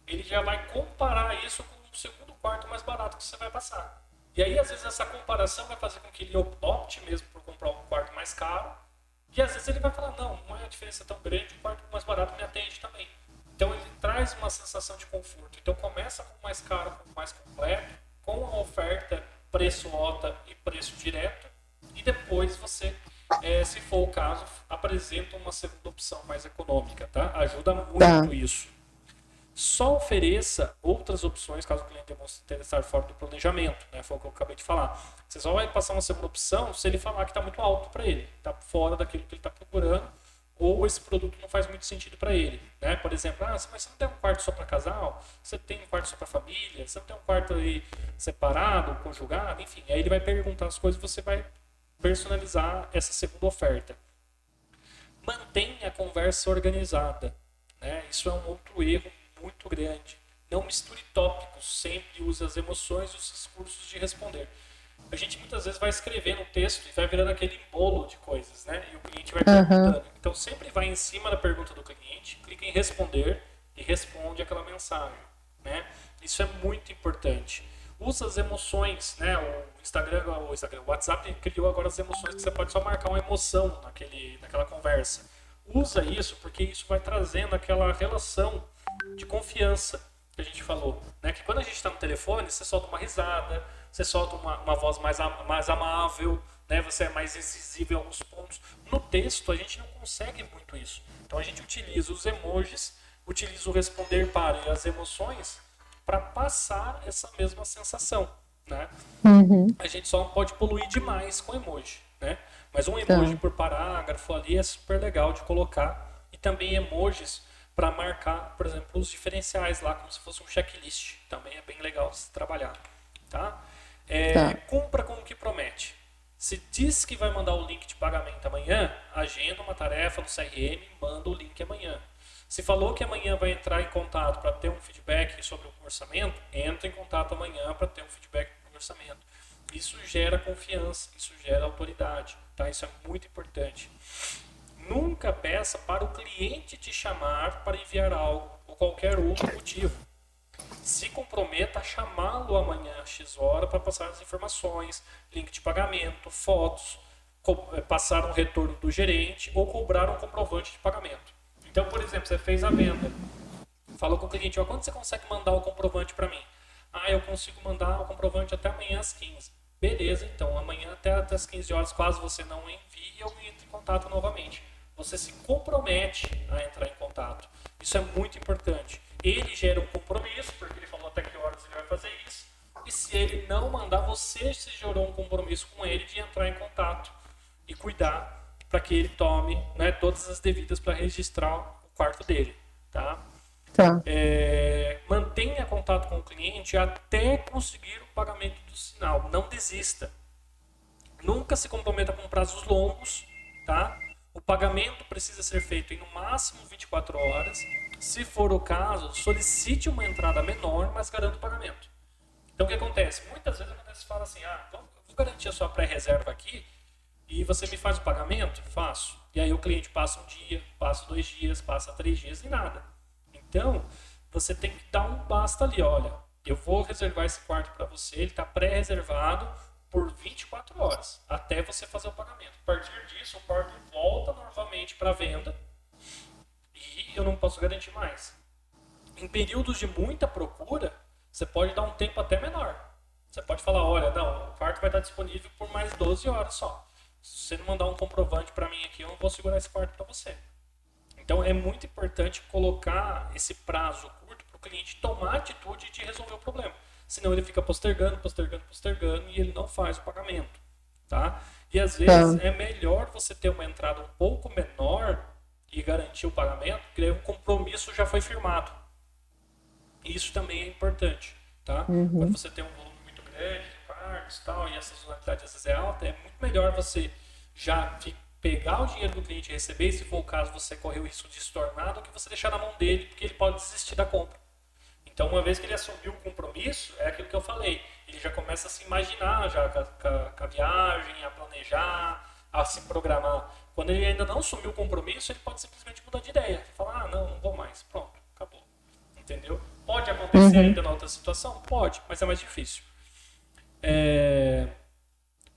ele já vai comparar isso com o segundo quarto mais barato que você vai passar. E aí, às vezes, essa comparação vai fazer com que ele opte mesmo por comprar um quarto mais caro. E às vezes ele vai falar, não é uma diferença tão grande, o quarto mais barato me atende também. Então ele traz uma sensação de conforto. Então começa com o mais caro, com o mais completo, com a oferta, preço OTA e preço direto. E depois você, se for o caso, apresenta uma segunda opção mais econômica, tá? Ajuda muito isso. Só ofereça outras opções caso o cliente demonstre interessar fora do planejamento, né? Foi o que eu acabei de falar. Você só vai passar uma segunda opção se ele falar que está muito alto para ele, está fora daquilo que ele está procurando, ou esse produto não faz muito sentido para ele, né? Por exemplo, mas você não tem um quarto só para casal? Você tem um quarto só para família? Você não tem um quarto aí separado, conjugado? Enfim, aí ele vai perguntar as coisas e você vai personalizar essa segunda oferta. Mantenha a conversa organizada, né? Isso é um outro erro muito grande. Não misture tópicos, sempre use as emoções e os discursos de responder. A gente muitas vezes vai escrevendo um texto e vai virando aquele bolo de coisas, né? E o cliente vai perguntando. Então sempre vai em cima da pergunta do cliente, clica em responder e responde aquela mensagem, né? Isso é muito importante. Usa as emoções, né? O WhatsApp criou agora as emoções que você pode só marcar uma emoção naquela conversa. Usa isso porque isso vai trazendo aquela relação de confiança que a gente falou, né? Que quando a gente está no telefone, você solta uma risada, você solta uma voz mais amável, né? Você é mais incisivo em alguns pontos. No texto, a gente não consegue muito isso. Então, a gente utiliza os emojis utilizo o responder para e as emoções para passar essa mesma sensação, né? A gente só não pode poluir demais com emoji, né? Mas um emoji por parágrafo ali é super legal de colocar, e também emojis para marcar, por exemplo, os diferenciais lá, como se fosse um checklist. Também é bem legal de se trabalhar, tá? Cumpra com o que promete. Se diz que vai mandar o link de pagamento amanhã, agenda uma tarefa no CRM e manda o link amanhã. Se falou que amanhã vai entrar em contato para ter um feedback sobre o orçamento, entra em contato amanhã para ter um feedback do orçamento. Isso gera confiança, isso gera autoridade, tá? Isso é muito importante. Nunca peça para o cliente te chamar para enviar algo ou qualquer outro motivo. Se comprometa a chamá-lo amanhã às X hora para passar as informações, link de pagamento, fotos, passar um retorno do gerente ou cobrar um comprovante de pagamento. Então, por exemplo, você fez a venda, falou com o cliente, quando você consegue mandar o comprovante para mim? Eu consigo mandar o comprovante até amanhã às 15. Beleza, então amanhã até as 15 horas, caso você não envie, eu entro em contato novamente. Você se compromete a entrar em contato. Isso é muito importante. Ele gera um compromisso, porque ele falou até que horas ele vai fazer isso. E se ele não mandar, você se gerou um compromisso com ele de entrar em contato e cuidar para que ele tome, né, todas as devidas para registrar o quarto dele. Tá? Mantenha contato com o cliente até conseguir o pagamento do sinal. Não desista. Nunca se comprometa com prazos longos. Tá? O pagamento precisa ser feito em no máximo 24 horas. Se for o caso, solicite uma entrada menor, mas garanta o pagamento. Então o que acontece? Muitas vezes você fala assim, vou garantir a sua pré-reserva aqui e você me faz o pagamento? Faço. E aí o cliente passa um dia, passa 2 dias, passa 3 dias e nada. Então, você tem que dar um basta ali, olha, eu vou reservar esse quarto para você, ele está pré-reservado por 24 horas, até você fazer o pagamento. A partir disso, o quarto volta novamente para venda e eu não posso garantir mais. Em períodos de muita procura, você pode dar um tempo até menor. Você pode falar, olha, não, o quarto vai estar disponível por mais 12 horas só. Se você não mandar um comprovante para mim aqui, eu não vou segurar esse quarto para você. Então é muito importante colocar esse prazo curto para o cliente tomar a atitude de resolver o problema. Senão ele fica postergando e ele não faz o pagamento. Tá? E às vezes é melhor você ter uma entrada um pouco menor e garantir o pagamento, porque aí o compromisso já foi firmado. Isso também é importante. Tá? Quando você tem um volume muito grande de quartos e essa sazonalidade às vezes é alta, é muito melhor você já pegar o dinheiro do cliente e receber, e se for o caso você correr o risco de se tornar, do que você deixar na mão dele, porque ele pode desistir da compra. Então, uma vez que ele assumiu o compromisso, é aquilo que eu falei, ele já começa a se imaginar já com a viagem, a planejar, a se programar. Quando ele ainda não assumiu o compromisso, ele pode simplesmente mudar de ideia. Falar, não vou mais, pronto, acabou. Entendeu? Pode acontecer ainda na outra situação? Pode, mas é mais difícil.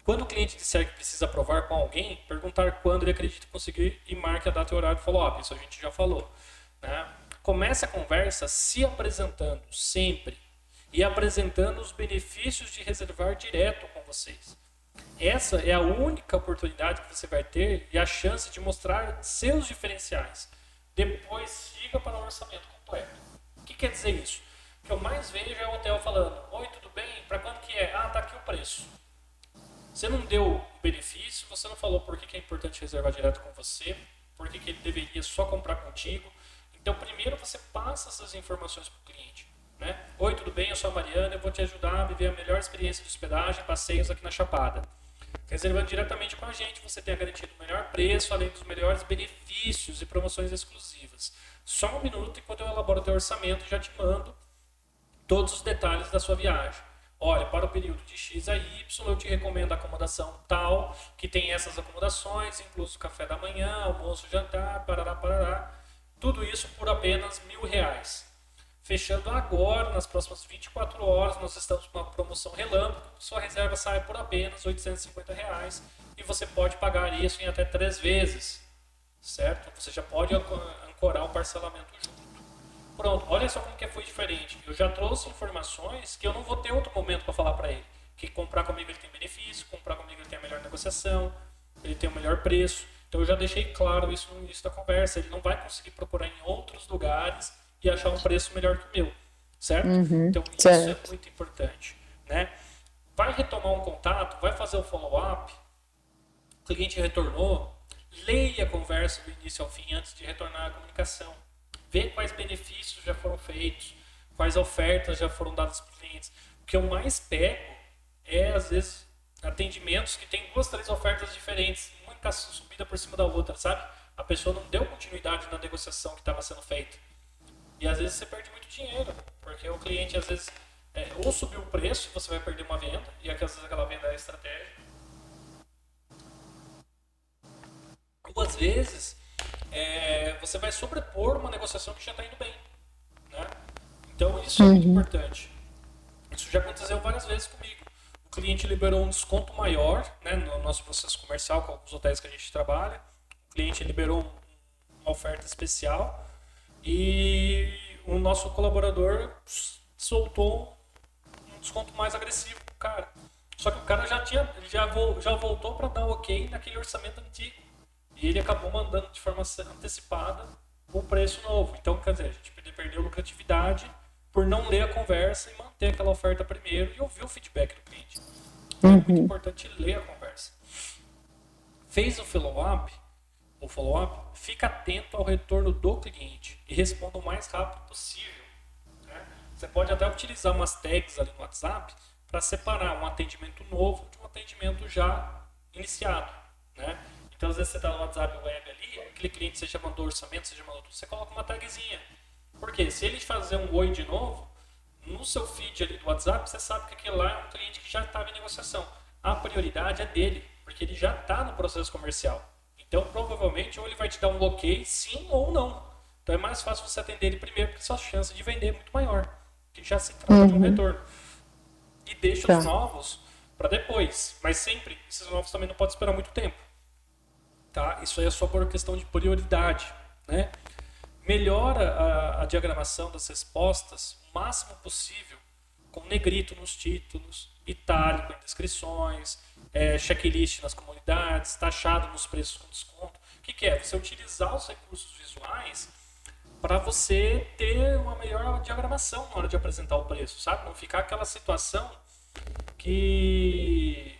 Quando o cliente disser que precisa aprovar com alguém, perguntar quando ele acredita conseguir e marque a data e horário de follow-up. Isso a gente já falou. Né? Comece a conversa se apresentando sempre e apresentando os benefícios de reservar direto com vocês. Essa é a única oportunidade que você vai ter e a chance de mostrar seus diferenciais. Depois siga para o orçamento completo. O que quer dizer isso? O que eu mais vejo é o hotel falando, oi, tudo bem? Para quando que é? Tá aqui o preço. Você não deu o benefício, você não falou por que é importante reservar direto com você, por que ele deveria só comprar contigo. Então, primeiro você passa essas informações para o cliente. Né? Oi, tudo bem? Eu sou a Mariana, eu vou te ajudar a viver a melhor experiência de hospedagem, passeios aqui na Chapada. Reservando diretamente com a gente, você tem garantido o melhor preço, além dos melhores benefícios e promoções exclusivas. Só um minuto enquanto eu elaboro o teu orçamento e já te mando todos os detalhes da sua viagem. Olha, para o período de X a Y, eu te recomendo a acomodação tal, que tem essas acomodações, incluso café da manhã, almoço, jantar, parará. Tudo isso por apenas R$1.000. Fechando agora, nas próximas 24 horas, nós estamos com uma promoção relâmpago. Sua reserva sai por apenas R$850 e você pode pagar isso em até 3 vezes. Certo? Você já pode ancorar o parcelamento junto. Pronto, olha só como que foi diferente. Eu já trouxe informações que eu não vou ter outro momento para falar para ele. Que comprar comigo ele tem benefício, comprar comigo ele tem a melhor negociação, ele tem o melhor preço. Então eu já deixei claro isso no início da conversa. Ele não vai conseguir procurar em outros lugares e achar um preço melhor que o meu, certo? Então isso
certo.
é muito importante, né? Vai retomar um contato, vai fazer o follow-up, o cliente retornou, leia a conversa do início ao fim antes de retornar a comunicação. Vê quais benefícios já foram feitos, quais ofertas já foram dadas para os clientes. O que eu mais pego é, às vezes, atendimentos que tem 2, 3 ofertas diferentes, uma subida por cima da outra, sabe? A pessoa não deu continuidade na negociação que estava sendo feita. E às vezes você perde muito dinheiro, porque o cliente, às vezes, ou subiu o preço, você vai perder uma venda, e às vezes aquela venda é estratégica. Ou às vezes, você vai sobrepor uma negociação que já está indo bem, né? Então isso é muito importante. Isso já aconteceu várias vezes comigo. O cliente liberou um desconto maior, né, no nosso processo comercial, com alguns hotéis que a gente trabalha. O cliente liberou uma oferta especial e o nosso colaborador soltou um desconto mais agressivo pro cara. Só que o cara já voltou para dar ok naquele orçamento antigo. E ele acabou mandando de forma antecipada o preço novo. Então, quer dizer, a gente perdeu lucratividade por não ler a conversa e manter aquela oferta primeiro e ouvir o feedback do cliente. Então, é muito importante ler a conversa. Fez o follow-up, fica atento ao retorno do cliente e responda o mais rápido possível. Né? Você pode até utilizar umas tags ali no WhatsApp para separar um atendimento novo de um atendimento já iniciado. Né? Então, às vezes você está no WhatsApp web ali, aquele cliente você já mandou orçamento, você já mandou tudo, você coloca uma tagzinha. Porque se ele fazer um oi de novo, no seu feed ali do WhatsApp, você sabe que aquele lá é um cliente que já estava em negociação. A prioridade é dele, porque ele já está no processo comercial. Então, provavelmente, ou ele vai te dar um ok, sim ou não. Então, é mais fácil você atender ele primeiro, porque sua chance de vender é muito maior. Que já se trata de um retorno. E deixa os novos para depois. Mas sempre, esses novos também não podem esperar muito tempo. Tá? Isso aí é só por questão de prioridade, né? Melhora a diagramação das respostas o máximo possível, com negrito nos títulos, itálico em descrições, checklist nas comunidades, taxado nos preços com desconto. O que é? Você utilizar os recursos visuais para você ter uma melhor diagramação na hora de apresentar o preço, sabe? Não ficar aquela situação que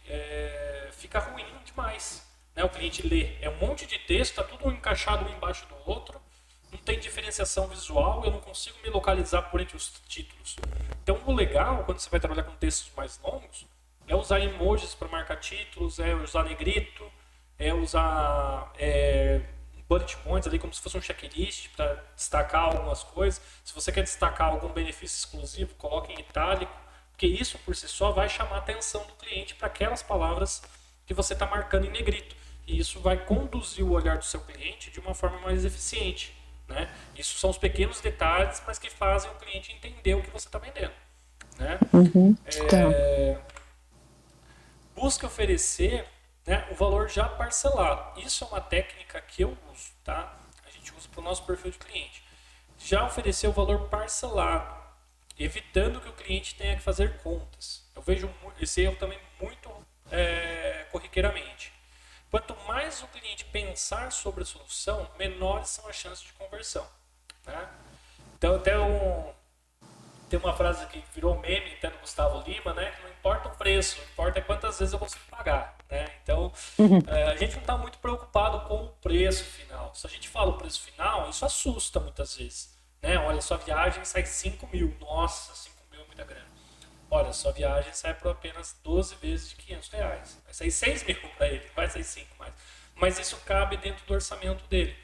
fica ruim demais. Né? O cliente lê, é um monte de texto, está tudo encaixado um embaixo do outro, não tem diferenciação visual, eu não consigo me localizar por entre os títulos. Então o legal, quando você vai trabalhar com textos mais longos, é usar emojis para marcar títulos, é usar negrito, é usar bullet points ali como se fosse um checklist para destacar algumas coisas. Se você quer destacar algum benefício exclusivo, coloque em itálico, porque isso por si só vai chamar a atenção do cliente para aquelas palavras que você está marcando em negrito. E isso vai conduzir o olhar do seu cliente de uma forma mais eficiente. Né? Isso são os pequenos detalhes, mas que fazem o cliente entender o que você está vendendo. Né? Busque oferecer, né, o valor já parcelado. Isso é uma técnica que eu uso. Tá? A gente usa para o nosso perfil de cliente. Já oferecer o valor parcelado, evitando que o cliente tenha que fazer contas. Eu vejo esse erro também muito corriqueiramente. Quanto mais o cliente pensar sobre a solução, menores são as chances de conversão. Né? Então, tem uma frase que virou meme até do Gustavo Lima, né? Que não importa o preço, importa quantas vezes eu consigo pagar. Né? Então, a gente não está muito preocupado com o preço final. Se a gente fala o preço final, isso assusta muitas vezes. Né? Olha, sua viagem sai 5 mil. Nossa, 5 mil é muita grana. Olha, sua viagem sai por apenas 12 vezes de R$500. Vai sair 6 mil para ele, não vai sair 5 mais. Mas isso cabe dentro do orçamento dele.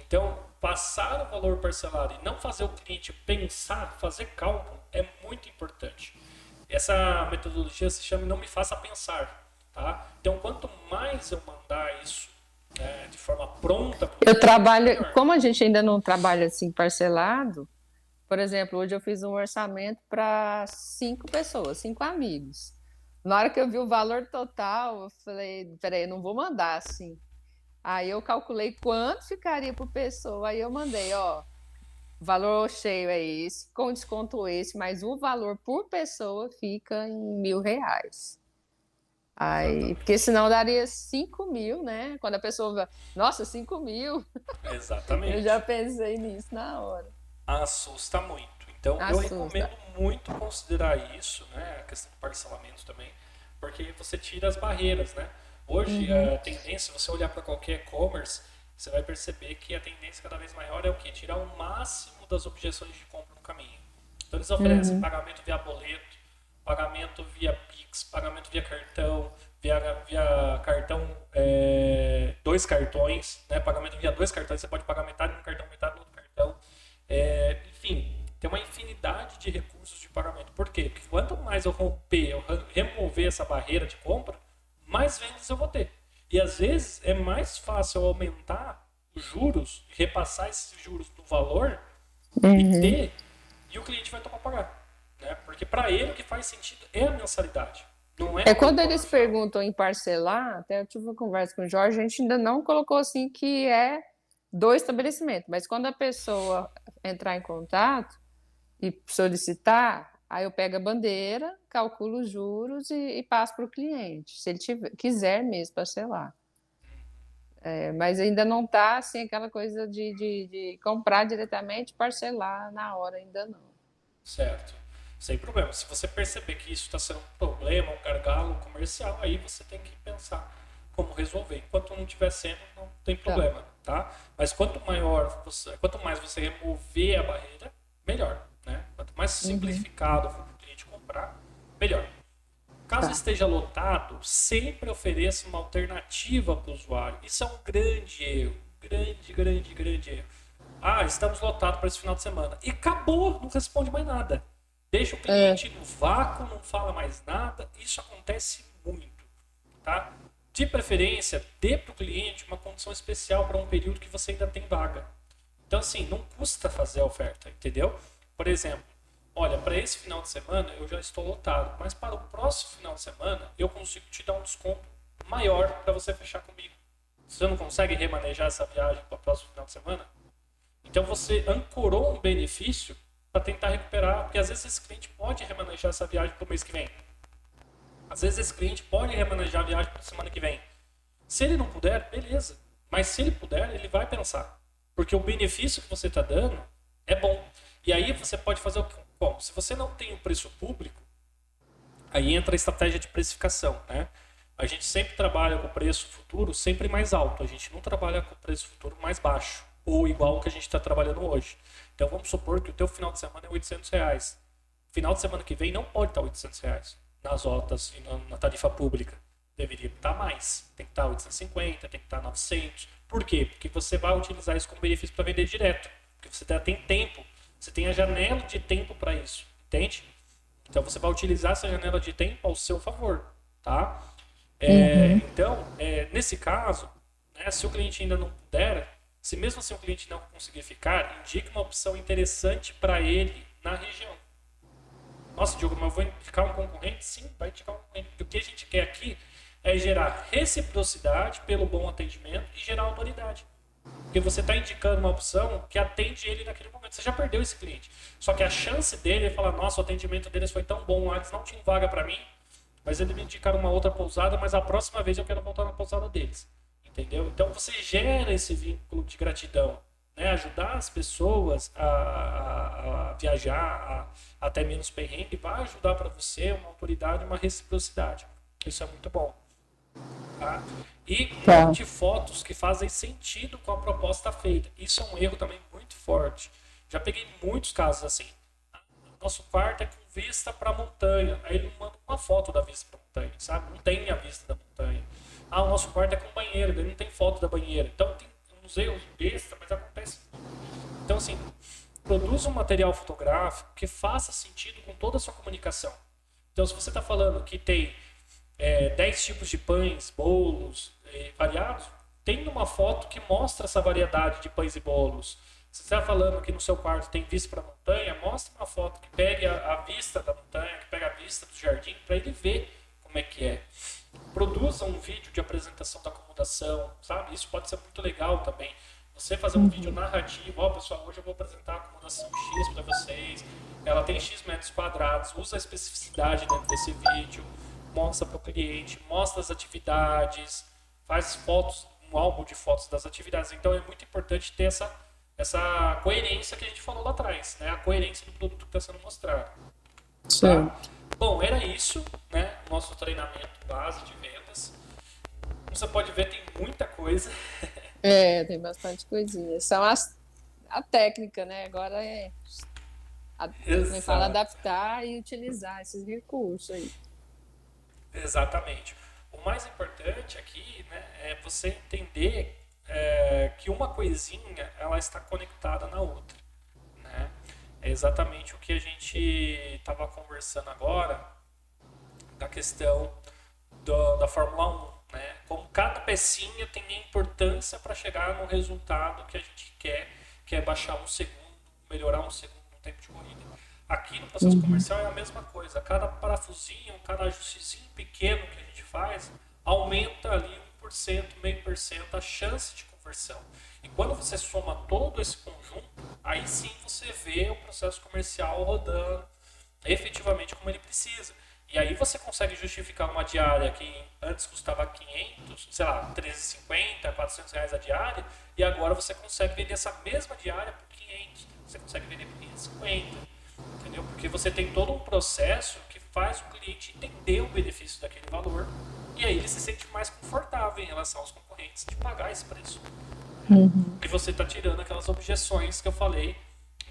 Então, passar o valor parcelado e não fazer o cliente pensar, fazer cálculo, é muito importante. Essa metodologia se chama Não Me Faça Pensar. Tá? Então, quanto mais eu mandar isso de forma pronta...
Eu trabalho, como a gente ainda não trabalha assim parcelado, por exemplo, hoje eu fiz um orçamento para 5 pessoas, 5 amigos. Na hora que eu vi o valor total, eu falei, peraí, eu não vou mandar assim. Aí eu calculei quanto ficaria por pessoa, aí eu mandei, valor cheio é esse, com desconto esse, mas o valor por pessoa fica em R$1.000. Aí, porque senão daria 5 mil, né? Quando a pessoa vai, nossa, 5 mil.
Exatamente.
Eu já pensei nisso na hora.
Assusta muito. Então, eu
Assusta.
recomendo muito considerar isso, né? A questão do parcelamento também, porque você tira as barreiras, né? Hoje, a tendência, se você olhar para qualquer e-commerce, você vai perceber que a tendência cada vez maior é o quê? Tirar o máximo das objeções de compra no caminho. Então, eles oferecem pagamento via boleto, pagamento via Pix, pagamento via cartão, via cartão, dois cartões, né? Pagamento via dois cartões, você pode pagar metade no cartão, metade no outro cartão. Enfim, tem uma infinidade de recursos de pagamento. Por quê? Porque quanto mais eu remover essa barreira de compra, mais vendas eu vou ter. E às vezes é mais fácil eu aumentar os juros, repassar esses juros no valor e o cliente vai tomar pagar. Né? Porque para ele o que faz sentido é a mensalidade. Não é
Quando
o
eles
valor final.
perguntam em parcelar, até eu tive uma conversa com o Jorge, a gente ainda não colocou assim que é do estabelecimento, mas quando a pessoa entrar em contato e solicitar, aí eu pego a bandeira, calculo os juros e passo para o cliente, se ele quiser mesmo parcelar. Mas ainda não está assim aquela coisa de comprar diretamente e parcelar na hora, ainda não.
Certo. Sem problema. Se você perceber que isso está sendo um problema, um gargalo comercial, aí você tem que pensar como resolver. Enquanto não estiver sendo, não tem
Tá.
problema, tá? Mas quanto mais você remover a barreira, melhor, né? Quanto mais simplificado for para o cliente comprar, melhor. Caso
Tá.
esteja lotado, sempre ofereça uma alternativa para o usuário. Isso é um grande erro. Grande erro. Ah, estamos lotados para esse final de semana. E acabou, não responde mais nada. Deixa o cliente no vácuo, não fala mais nada. Isso acontece muito, tá? De preferência, dê para o cliente uma condição especial para um período que você ainda tem vaga. Então, assim, não custa fazer a oferta, entendeu? Por exemplo, olha, para esse final de semana eu já estou lotado, mas para o próximo final de semana eu consigo te dar um desconto maior para você fechar comigo. Você não consegue remanejar essa viagem para o próximo final de semana? Então você ancorou um benefício para tentar recuperar, porque às vezes esse cliente pode remanejar essa viagem para o mês que vem. Às vezes esse cliente pode remanejar a viagem para a semana que vem. Se ele não puder, beleza. Mas se ele puder, ele vai pensar. Porque o benefício que você está dando é bom. E aí você pode fazer o que? Bom, se você não tem o preço público, aí entra a estratégia de precificação, né? A gente sempre trabalha com o preço futuro sempre mais alto. A gente não trabalha com o preço futuro mais baixo. Ou igual o que a gente está trabalhando hoje. Então vamos supor que o teu final de semana é R$800. Final de semana que vem não pode estar R$800 nas rotas e na tarifa pública. Deveria estar mais. Tem que estar 850, tem que estar 900. Por quê? Porque você vai utilizar isso como benefício para vender direto. Porque você tem tempo. Você tem a janela de tempo para isso. Entende? Então você vai utilizar essa janela de tempo ao seu favor. Tá? Então, nesse caso, né, se o cliente ainda não puder, se mesmo assim o cliente não conseguir ficar, indique uma opção interessante para ele na região. Nossa, Diogo, mas eu vou indicar um concorrente? Sim, vai indicar um concorrente. O que a gente quer aqui é gerar reciprocidade pelo bom atendimento e gerar autoridade. Porque você está indicando uma opção que atende ele naquele momento. Você já perdeu esse cliente. Só que a chance dele é falar, nossa, o atendimento deles foi tão bom antes, não tinha vaga para mim, mas eles me indicaram uma outra pousada, mas a próxima vez eu quero voltar na pousada deles. Entendeu? Então você gera esse vínculo de gratidão, né? Ajudar as pessoas a viajar a até menos perrengue vai ajudar para você uma autoridade, uma reciprocidade. Isso é muito bom. Tá? E monte fotos que fazem sentido com a proposta feita. Isso é um erro também muito forte. Já peguei muitos casos assim. Nosso quarto é com vista para a montanha. Aí ele manda uma foto da vista para a montanha, sabe? Não tem a vista da montanha. Ah, o nosso quarto é com banheiro, ele não tem foto da banheira. Então tem uns erros besta, mas acontece. Então assim, produza um material fotográfico que faça sentido com toda a sua comunicação. Então se você está falando que tem 10 tipos de pães, bolos variados, tem uma foto que mostra essa variedade de pães e bolos. Se você está falando que no seu quarto tem vista para a montanha, mostra uma foto que pegue a vista da montanha, que pegue a vista do jardim, para ele ver como é que é. Produza um vídeo de apresentação da acomodação, sabe? Isso pode ser muito legal também. Você fazer um vídeo narrativo, ó, pessoal, hoje eu vou apresentar a acomodação X para vocês. Ela tem X metros quadrados, usa a especificidade dentro desse vídeo, mostra para o cliente, mostra as atividades, faz fotos, um álbum de fotos das atividades. Então é muito importante ter essa coerência que a gente falou lá atrás, né? A coerência do produto que está sendo mostrado.
Sim.
Tá? Bom, era isso, né? Nosso treinamento base de vendas. Como você pode ver, tem muita coisa.
Tem bastante coisinha. A técnica, né? Agora como fala, adaptar e utilizar esses recursos aí.
Exatamente. O mais importante aqui, né, é você entender que uma coisinha ela está conectada na outra, né? É exatamente o que a gente estava conversando agora da questão da Fórmula 1, né? Como cada pecinha tem a importância para chegar no resultado que a gente quer, que é baixar um segundo, melhorar um segundo no tempo de corrida. Aqui no processo comercial é a mesma coisa. Cada parafusinho, cada ajustezinho pequeno que a gente faz, aumenta ali 1%, 0,5% a chance de conversão. E quando você soma todo esse conjunto, aí sim você vê o processo comercial rodando efetivamente como ele precisa. E aí você consegue justificar uma diária que antes custava 500, sei lá, 350, 400 reais a diária, e agora você consegue vender essa mesma diária por 500. Você consegue vender por 550. Entendeu? Porque você tem todo um processo que faz o cliente entender o benefício daquele valor e aí ele se sente mais confortável em relação aos concorrentes de pagar esse preço. E você está tirando aquelas objeções que eu falei,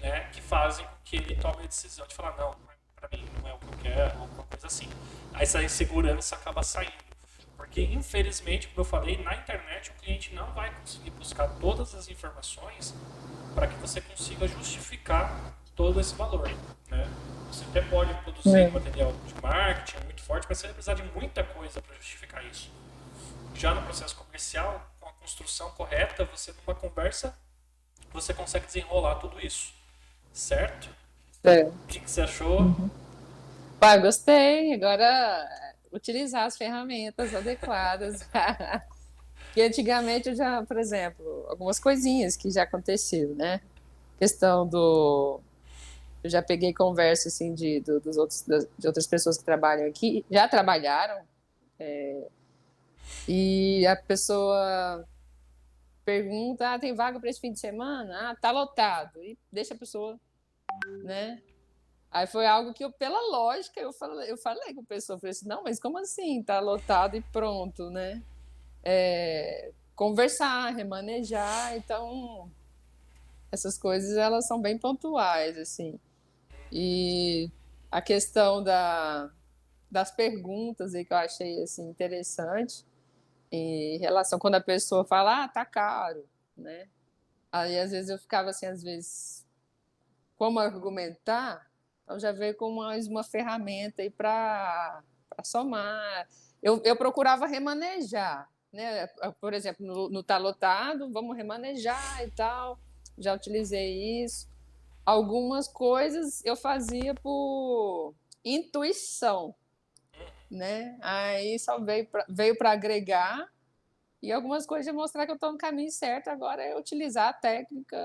né, que fazem com que ele tome a decisão de falar, não, para mim não é o que eu quero, ou alguma coisa assim. Aí essa insegurança acaba saindo. Porque, infelizmente, como eu falei, na internet o cliente não vai conseguir buscar todas as informações para que você consiga justificar todo esse valor, né? Você até pode produzir material de marketing muito forte, mas você vai precisar de muita coisa para justificar isso. Já no processo comercial, com a construção correta, você numa conversa, você consegue desenrolar tudo isso, certo? O que você achou?
Pai, gostei. Agora, utilizar as ferramentas adequadas. Que antigamente eu já, por exemplo, algumas coisinhas que já aconteceram, né? Questão do... Eu já peguei conversa assim de outras pessoas que trabalham aqui, já trabalharam, e a pessoa pergunta, tem vaga para esse fim de semana? Tá lotado. E deixa a pessoa, né? Aí foi algo que pela lógica, eu falei com a pessoa, falei assim, não, mas como assim? Tá lotado e pronto, né? Conversar, remanejar, então essas coisas elas são bem pontuais, assim. E a questão das perguntas aí que eu achei assim, interessante, em relação quando a pessoa fala, tá caro, né? Aí às vezes eu ficava assim, às vezes, como argumentar, então já veio com mais uma ferramenta aí para somar. Eu procurava remanejar, né? Por exemplo, no tá lotado, vamos remanejar e tal. Já utilizei isso. Algumas coisas eu fazia por intuição, né? Aí só veio para agregar e algumas coisas de mostrar que eu estou no caminho certo. Agora é utilizar a técnica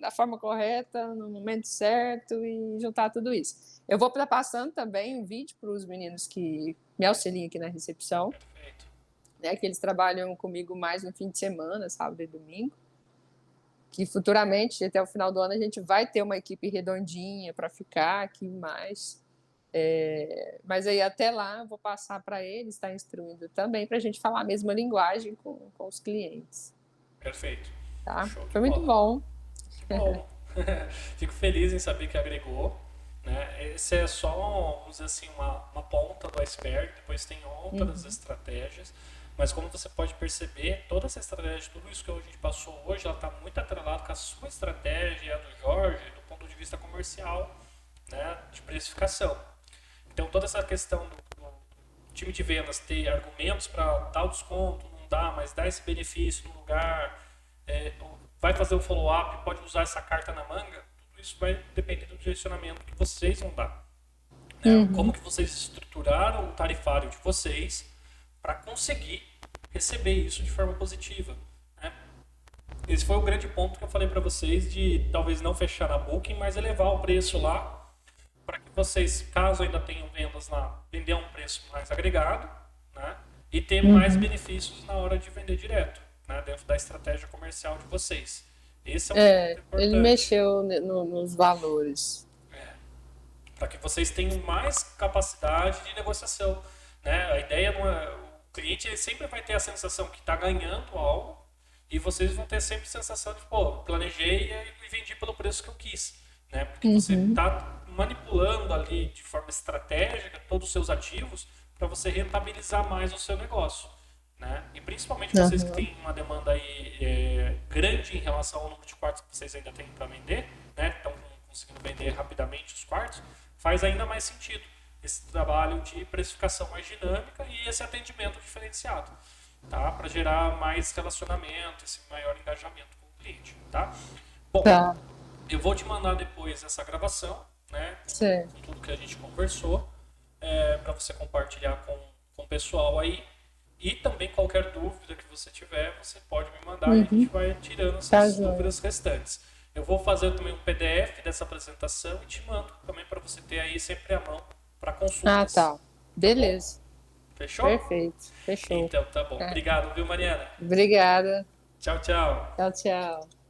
da forma correta, no momento certo e juntar tudo isso. Eu vou estar passando também um vídeo para os meninos que me auxiliam aqui na recepção,
Perfeito.
né? Que eles trabalham comigo mais no fim de semana, sábado e domingo. Que futuramente, até o final do ano, a gente vai ter uma equipe redondinha para ficar aqui mais. Mas aí até lá eu vou passar para eles, estar instruindo também, para a gente falar a mesma linguagem com os clientes.
Perfeito.
Tá?
Show de
Foi muito
bola.
bom.
Que bom. Fico feliz em saber que agregou. Né? Esse é só, vamos dizer assim, uma ponta do iceberg, depois tem outras estratégias. Mas como você pode perceber, toda essa estratégia, tudo isso que a gente passou hoje, ela está muito atrelada com a sua estratégia e a do Jorge, do ponto de vista comercial, né, de precificação. Então, toda essa questão do time de vendas ter argumentos para dar o desconto, não dá, mas dar esse benefício no lugar, vai fazer o follow-up, pode usar essa carta na manga, tudo isso vai depender do direcionamento que vocês vão dar. Né? Como que vocês estruturaram o tarifário de vocês para conseguir receber isso de forma positiva. Né? Esse foi o grande ponto que eu falei para vocês de talvez não fechar na Booking, mas elevar o preço lá para que vocês, caso ainda tenham vendas lá, vender a um preço mais agregado, né? E ter mais benefícios na hora de vender direto, né? Dentro da estratégia comercial de vocês. Esse é um
É,
ponto
ele
importante.
mexeu nos valores.
Para que vocês tenham mais capacidade de negociação, né? A ideia não é, o cliente ele sempre vai ter a sensação que está ganhando algo e vocês vão ter sempre a sensação de, pô, planejei e vendi pelo preço que eu quis, né? Porque você está manipulando ali de forma estratégica todos os seus ativos para você rentabilizar mais o seu negócio, né? E principalmente vocês que
Aham.
têm uma demanda aí grande em relação ao número de quartos que vocês ainda têm para vender, né? Estão conseguindo vender rapidamente os quartos, faz ainda mais sentido esse trabalho de precificação mais dinâmica e esse atendimento diferenciado, tá? Para gerar mais relacionamento, esse maior engajamento com o cliente, tá? Bom,
Tá,
eu vou te mandar depois essa gravação, né?
certo.
Com tudo que a gente conversou, para você compartilhar com o pessoal aí. E também qualquer dúvida que você tiver, você pode me mandar e a gente vai tirando
Tá,
essas
joia.
dúvidas restantes. Eu vou fazer também um PDF dessa apresentação e te mando também para você ter aí sempre à mão para
Ah,
consultas.
tá. Beleza.
Fechou?
Perfeito. Fechou.
Então tá bom.
É.
Obrigado, viu, Mariana?
Obrigada.
Tchau, tchau.
Tchau, tchau.